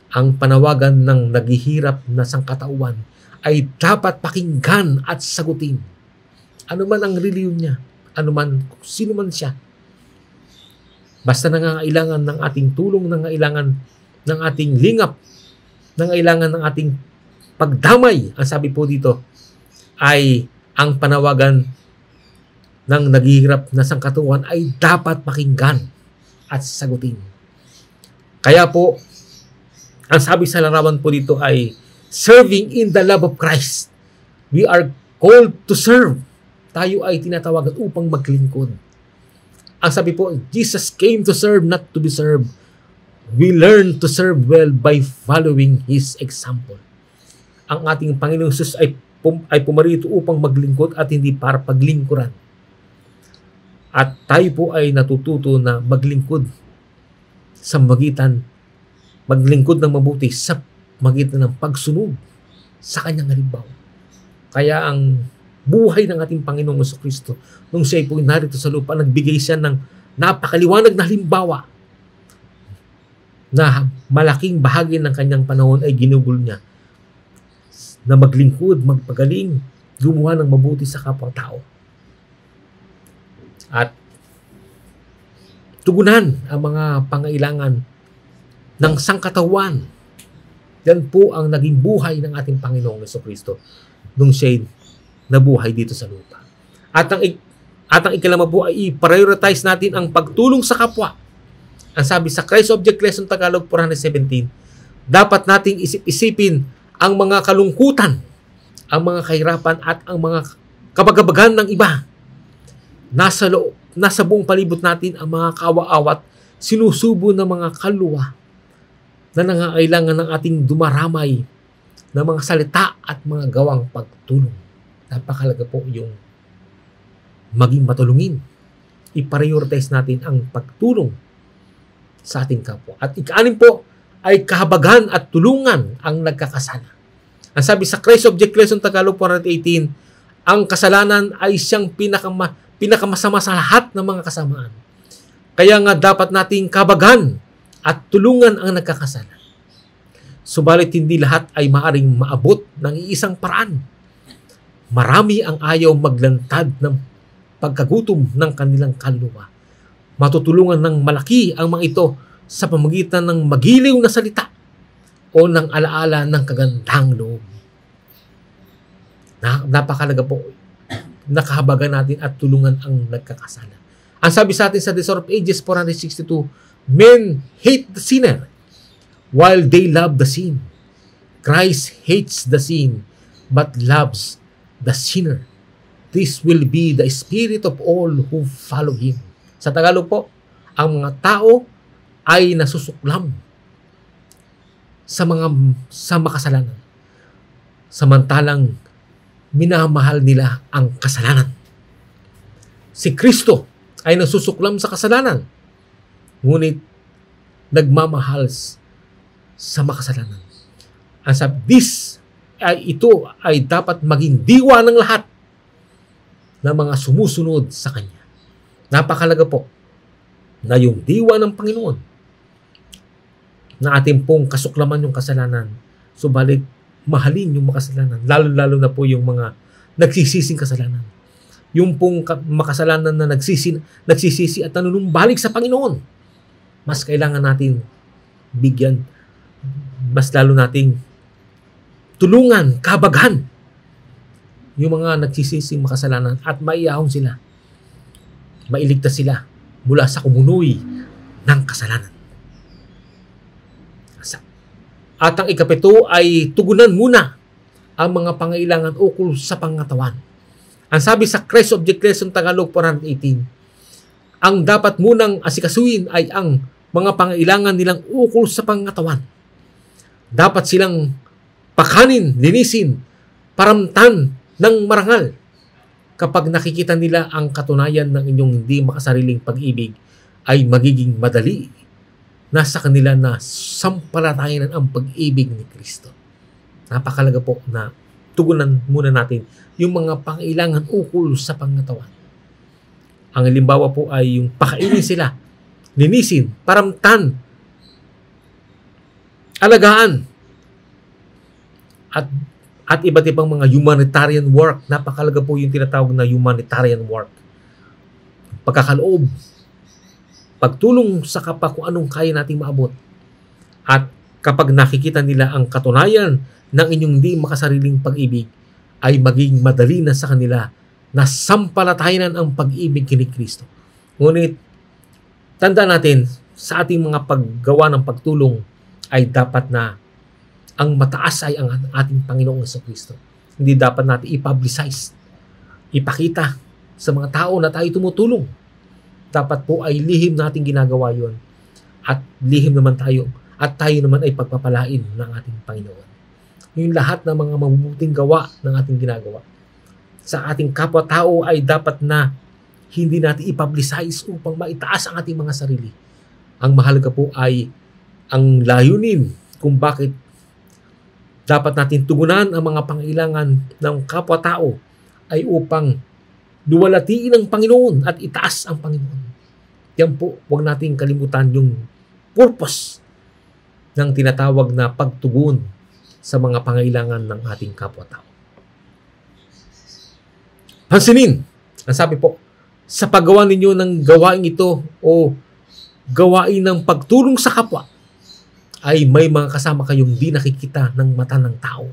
ang panawagan ng naghihirap na sangkatauhan ay dapat pakinggan at sagutin. Ano man ang reliyon niya, ano man, sino man siya. Basta nangangailangan ng ating tulong, nangangailangan ng ating lingap, nangangailangan ng ating pagdamay. Ang sabi po dito ay ang panawagan ng naghihirap na sangkatauhan ay dapat pakinggan at sagutin. Kaya po, Ang sabi sa larawan po dito ay serving in the love of Christ. We are called to serve. Tayo ay tinatawagan upang maglingkod. Ang sabi po, Jesus came to serve, not to be served. We learn to serve well by following His example. Ang ating Panginoong Jesus ay pumarito upang maglingkod at hindi para paglingkuran. At tayo po ay natututo na maglingkod ng mabuti sa magitan ng pagsunod sa kanyang halimbawa. Kaya ang buhay ng ating Panginoong Jesucristo, nung siya po narito sa lupa, nagbigay siya ng napakaliwanag na halimbawa na malaking bahagi ng kanyang panahon ay ginugol niya na maglingkod, magpagaling, gumawa ng mabuti sa kapwa-tao. At tugunan ang mga pangailangan ng sangkatawan. Yan po ang naging buhay ng ating Panginoong Jesucristo nung siya nabuhay dito sa lupa. At ang ikalama po ay i-prioritize natin ang pagtulong sa kapwa. Ang sabi sa Christ Object Lesson Tagalog 417, dapat nating isip-isipin ang mga kalungkutan, ang mga kahirapan at ang mga kabagabagan ng iba. Nasa buong palibot natin ang mga kawa-awat, sinusubo ng mga kaluluwa na nangangailangan ng ating dumaramay ng mga salita at mga gawang pagtulong. Napakalaga po yung maging matulungin. I-prioritize natin ang pagtulong sa ating kapwa. At ika-anim po ay kahabagan at tulungan ang nagkakasala. Ang sabi sa Christ Object Lesson Tagalog 418, ang kasalanan ay siyang pinakamasama sa lahat ng mga kasamaan. Kaya nga dapat nating kahabagan at tulungan ang nagkakasala. Subalit hindi lahat ay maaring maabot ng iisang paraan. Marami ang ayaw maglantad ng pagkagutom ng kanilang kaluluwa. Matutulungan ng malaki ang mga ito sa pamamagitan ng magiliw na salita o ng alaala ng kagandang loob. Napakalaga po, nakahabagan natin at tulungan ang nagkakasala. Ang sabi sa atin sa Desire of Ages 462, men hate the sinner while they love the sin. Christ hates the sin but loves the sinner. This will be the spirit of all who follow Him. Sa Tagalog po, ang mga tao ay nasusuklam sa makasalanan. Samantalang minamahal nila ang kasalanan. Si Kristo ay nasusuklam sa kasalanan, ngunit nagmamahal sa makasalanan. Ang sabi, ito ay dapat maging diwa ng lahat ng mga sumusunod sa Kanya. Napakalaga po na yung diwa ng Panginoon na ating pong kasuklaman yung kasalanan, subalit mahalin yung makasalanan, lalo-lalo na po yung mga nagsisising kasalanan. Yung pong makasalanan na nagsisisi at nanunumbalik sa Panginoon, mas kailangan natin bigyan, mas lalo nating tulungan, kabaghan yung mga nagsisising makasalanan at maiyahon sila, mailigtas sila mula sa kumunoy ng kasalanan. At ang ikapito ay tugunan muna ang mga pangailangan ukol sa pangatawan. Ang sabi sa Christ Object Lesson Tagalog 418, ang dapat munang asikasuhin ay ang mga pangailangan nilang ukol sa pangatawan. Dapat silang pakanin, linisin, paramtan ng marangal. Kapag nakikita nila ang katunayan ng inyong hindi makasariling pag-ibig, ay magiging madali nasa kanila na sampalatayan ang pag-ibig ni Kristo. Napakalaga po na tugunan muna natin yung mga pangailangan ukol sa pangatawan. Ang halimbawa po ay yung pakainin sila, linisin, paramtan, alagaan, at iba't ibang mga humanitarian work. Napakalaga po yung tinatawag na humanitarian work. Pagkakaloob, pagtulong sa kapwa kung anong kaya nating maabot. At kapag nakikita nila ang katunayan ng inyong di makasariling pag-ibig, ay maging madali na sa kanila na sampalatayanan ang pag-ibig ni Kristo. Ngunit, tanda natin sa ating mga paggawa ng pagtulong ay dapat na ang mataas ay ang ating Panginoong Jesucristo. Hindi dapat natin i-publicize, ipakita sa mga tao na tayo tumutulong. Dapat po ay lihim natin ginagawa yon, at lihim naman tayo, at tayo naman ay pagpapalain ng ating Panginoon. Yung lahat ng mga mabubuting gawa ng ating ginagawa sa ating kapwa-tao ay dapat na hindi natin i-publicize upang maitaas ang ating mga sarili. Ang mahalaga po ay ang layunin kung bakit dapat natin tugunan ang mga pangailangan ng kapwa-tao ay upang luwalatiin ang Panginoon at itaas ang Panginoon. Yan po, huwag natin kalimutan yung purpose ng tinatawag na pagtugon sa mga pangailangan ng ating kapwa-tao. Pansinin, ang sabi po, sa paggawa ninyo ng gawain ito o gawain ng pagtulong sa kapwa, ay may mga kasama kayong di nakikita ng mata ng tao.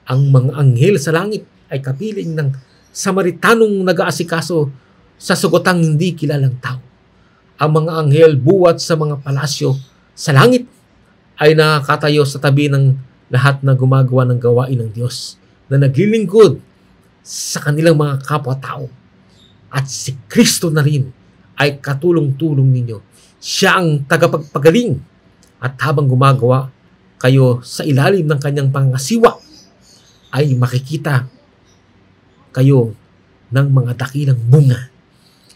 Ang mga anghel sa langit ay kapiling ng Samaritanong nag-aasikaso sa sugotang hindi kilalang tao. Ang mga anghel buwat sa mga palasyo sa langit ay nakakatayo sa tabi ng lahat na gumagawa ng gawain ng Diyos, na naglilingkod sa kanilang mga kapwa-tao. At si Kristo na rin ay katulong-tulong ninyo. Siya ang tagapagpagaling. At habang gumagawa kayo sa ilalim ng kanyang pangasiwa, ay makikita kayo ng mga dakilang bunga.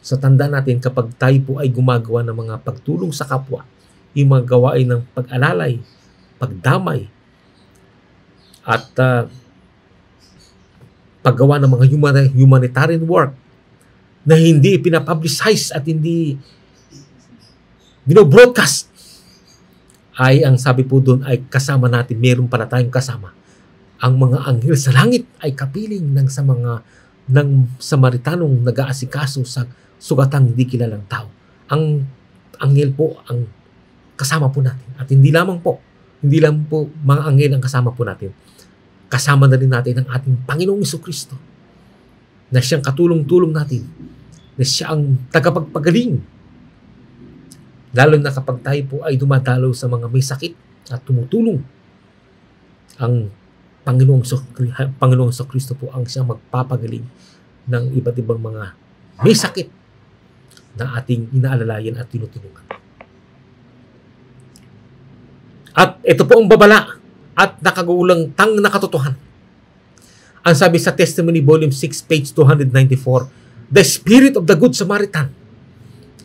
So tanda natin, kapag tayo po ay gumagawa ng mga pagtulong sa kapwa, yung mga gawain ng pag-alalay, pagdamay, at paggawa ng mga humanitarian work na hindi pinapublicize at hindi binobroadcast, ay ang sabi po doon ay kasama natin, meron pala tayong kasama. Ang mga anghel sa langit ay kapiling ng Samaritanong nag-aasikaso sa sugatang di kilalang tao. Ang anghel po ang kasama po natin. At hindi lang po mga anghel ang kasama po natin. Kasama na rin natin ang ating Panginoong Jesucristo, na siyang katulong-tulong natin, na siya ang tagapagpagaling. Lalo na kapag tayo po ay dumadalaw sa mga may sakit at tumutulong, ang Panginoong Jesucristo po ang siyang magpapagaling ng iba't ibang mga may sakit na ating inaalalayan at tinutulungan. At ito po ang babala at nakagulang tang nakatotohan. Ang sabi sa Testimony Volume 6, page 294, the Spirit of the Good Samaritan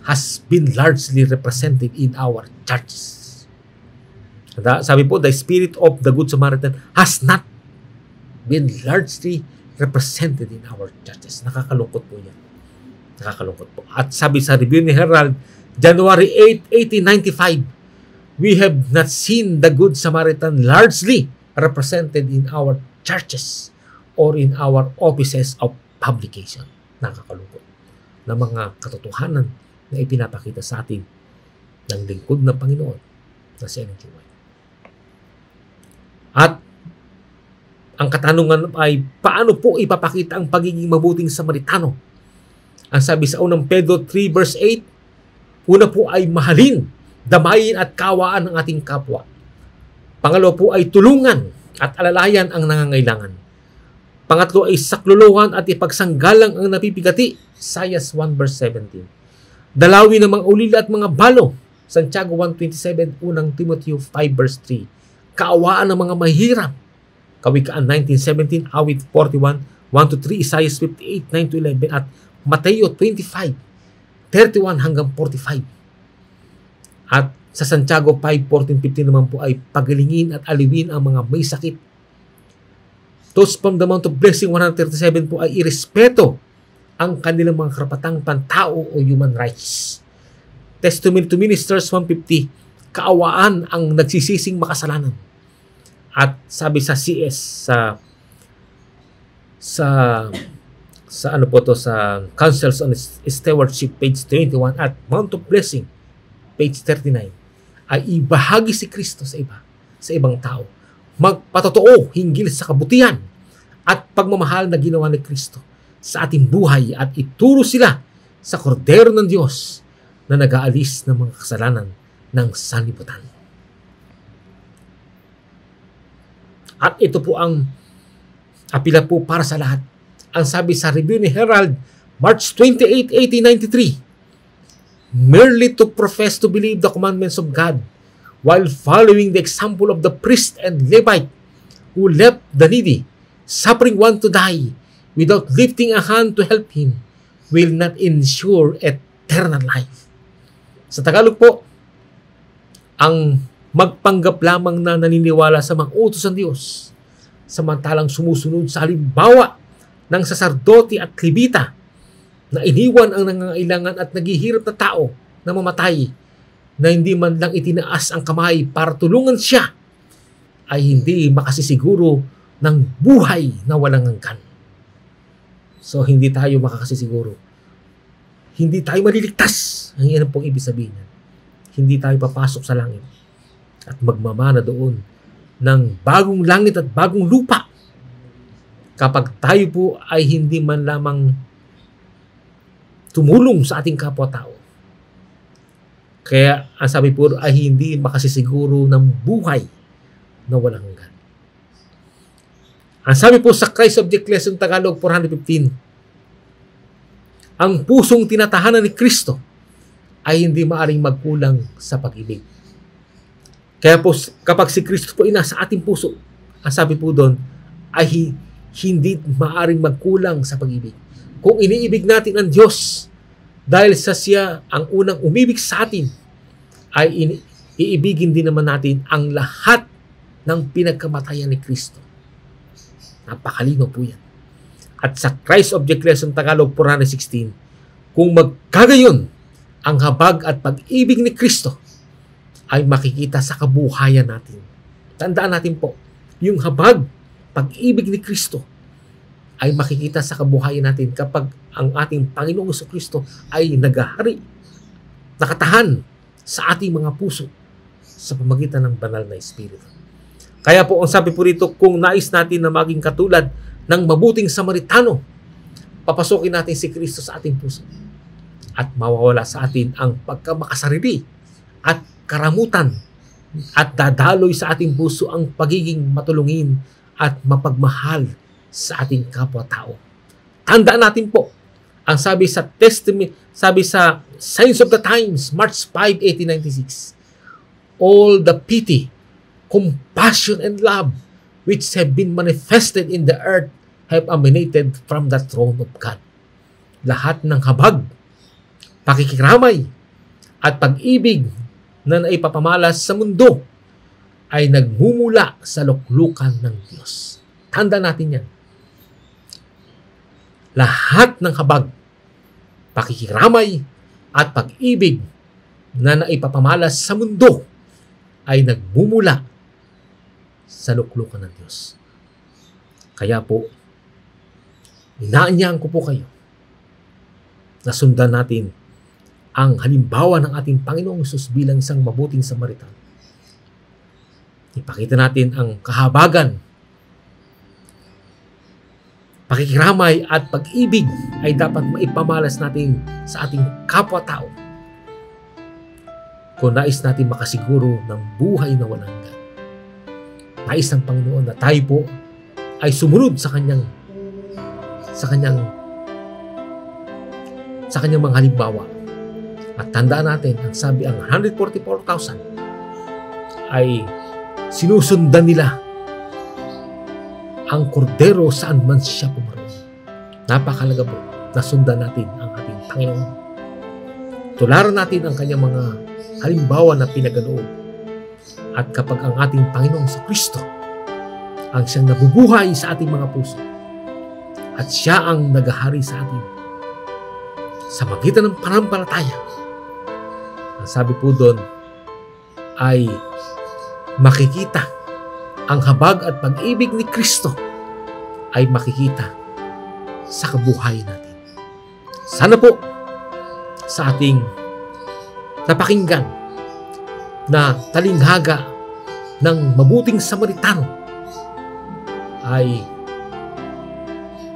has been largely represented in our churches. Sabi po, the Spirit of the Good Samaritan has not been largely represented in our churches. Nakakalungkot po yan. Nakakalungkot po. At sabi sa Review ni Herald, January 8, 1895, we have not seen the Good Samaritan largely represented in our churches or in our offices of publication. Nakakalungkot na mga katotohanan na ipinapakita sa atin ng lingkod ng Panginoon na si Ellen G. White. At ang katanungan ay, paano po ipapakita ang pagiging mabuting Samaritano? Ang sabi sa unang Pedro 3 verse 8, una po ay mahalin, damayin at kawaan ng ating kapwa. Pangalawa po ay tulungan at alalayan ang nangangailangan. Pangatlo ay sakluluhan at ipagsanggalang ang napipigati. Isaias 1 verse 17. Dalawin ng mga ulila at mga balo. Santiago 1:27, unang Timoteo 5 verse 3. Kaawaan ng mga mahirap. Kawikaan 19:17, awit 41, 1-3, Isaiah 58, 9-11, at Mateo 25, 31 hanggang 45. At sa Santiago 5:14-15 naman po ay pagalingin at aliwin ang mga may sakit. Those from the Mount of Blessing 137 po ay irespeto ang kanilang mga karapatang pantao o human rights. Testimony to Ministers 150, kaawaan ang nagsisising makasalanan. At sabi sa CS sa Councils on Stewardship page 21 at Mount of Blessing page 39, ay ibahagi si Kristo sa ibang tao. Magpatotoo hinggil sa kabutihan at pagmamahal na ginawa ni Kristo sa ating buhay at ituro sila sa kordero ng Diyos na nag-aalis ng mga kasalanan ng sanlibutan. At ito po ang apila po para sa lahat. Ang sabi sa review ni Herald, March 28, 1893, merely to profess to believe the commandments of God while following the example of the priest and Levite who left the needy, suffering one to die without lifting a hand to help him will not ensure eternal life. Sa Tagalog po, ang magpanggap lamang na naniniwala sa mga utos ng Diyos, samantalang sumusunod sa halimbawa ng saserdote at Levita na iniwan ang nangangailangan at naghihirap na tao na mamatay, na hindi man lang itinaas ang kamay para tulungan siya, ay hindi makasisiguro ng buhay na walang hanggan. So, hindi tayo makakasisiguro. Hindi tayo maliligtas. Ang yan pong ibig sabihin. Hindi tayo papasok sa langit at magmamana doon ng bagong langit at bagong lupa kapag tayo po ay hindi man lamang tumulong sa ating kapwa-tao. Kaya ang sabi po ay hindi makasisiguro ng buhay na walang hanggan. Ang sabi po sa Christ Object Lesson Tagalog 415, ang pusong tinatahanan ni Kristo ay hindi maaring magkulang sa pag-ibig. Kaya po kapag si Kristo po nasa ating puso, ang sabi po doon ay hindi maaring magkulang sa pag-ibig. Kung iniibig natin ang Diyos dahil sa siya ang unang umibig sa atin, ay iibigin din naman natin ang lahat ng pinagkamatayan ni Kristo. Napakalino po yan. At sa Christ Object Lesson Tagalog 416, kung magkagayon, ang habag at pag-ibig ni Kristo ay makikita sa kabuhayan natin. Tandaan natin po, yung habag, pag-ibig ni Kristo ay makikita sa kabuhayan natin kapag ang ating Panginoong Jesucristo ay naghahari, nakatahan sa ating mga puso sa pamagitan ng banal na Espiritu. Kaya po, ang sabi po rito, kung nais natin na maging katulad ng mabuting Samaritano, papasukin natin si Kristo sa ating puso at mawawala sa atin ang pagkamakasarili at karamutan at dadaloy sa ating puso ang pagiging matulungin at mapagmahal sa ating kapwa-tao. Tandaan natin po, ang sabi sa Signs of the Times, March 5, 1896, all the pity, compassion, and love which have been manifested in the earth have emanated from the throne of God. Lahat ng habag, pakikiramay, at pag-ibig na naipapamalas sa mundo ay nagmumula sa luklukan ng Diyos. Tanda natin yan. Lahat ng habag, pakikiramay, at pag-ibig na naipapamalas sa mundo ay nagmumula sa luklukan ng Diyos. Kaya po, inaanyahan ko po kayo na sundan natin ang halimbawa ng ating Panginoong Hesus bilang isang mabuting Samaritan. Ipakita natin ang kahabagan, pakikiramay at pag-ibig ay dapat maipamalas natin sa ating kapwa-tao kung nais natin makasiguro ng buhay na walang hanggan. Nais ng Panginoon na tayo po ay sumunod sa kanyang mga halimbawa. At tandaan natin, ang sabi, ang 144,000 ay sinusundan nila ang kordero saan man siya pumaroon. Napakalaga po na sundan natin ang ating Panginoon. Tularan natin ang kanyang mga halimbawa na pinagaloob. At kapag ang ating Panginoong sa Kristo ang siyang nabubuhay sa ating mga puso at siya ang naghahari sa atin sa magitan ng pananampalataya, ang sabi po doon ay makikita ang habag at pag-ibig ni Kristo ay makikita sa kabuhayan natin. Sana po sa ating napakinggan na talinghaga ng mabuting Samaritano ay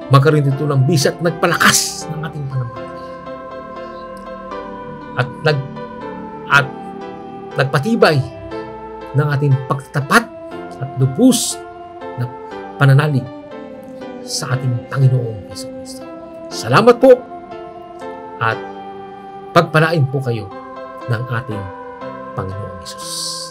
magkaroon dito ng bisat nagpalakas ng ating pananampalataya at nagpatibay ng ating pagtapat at lubos na pananalig sa ating Panginoong Jesucristo. Salamat po at pagpalain po kayo ng ating Panginoong Hesus.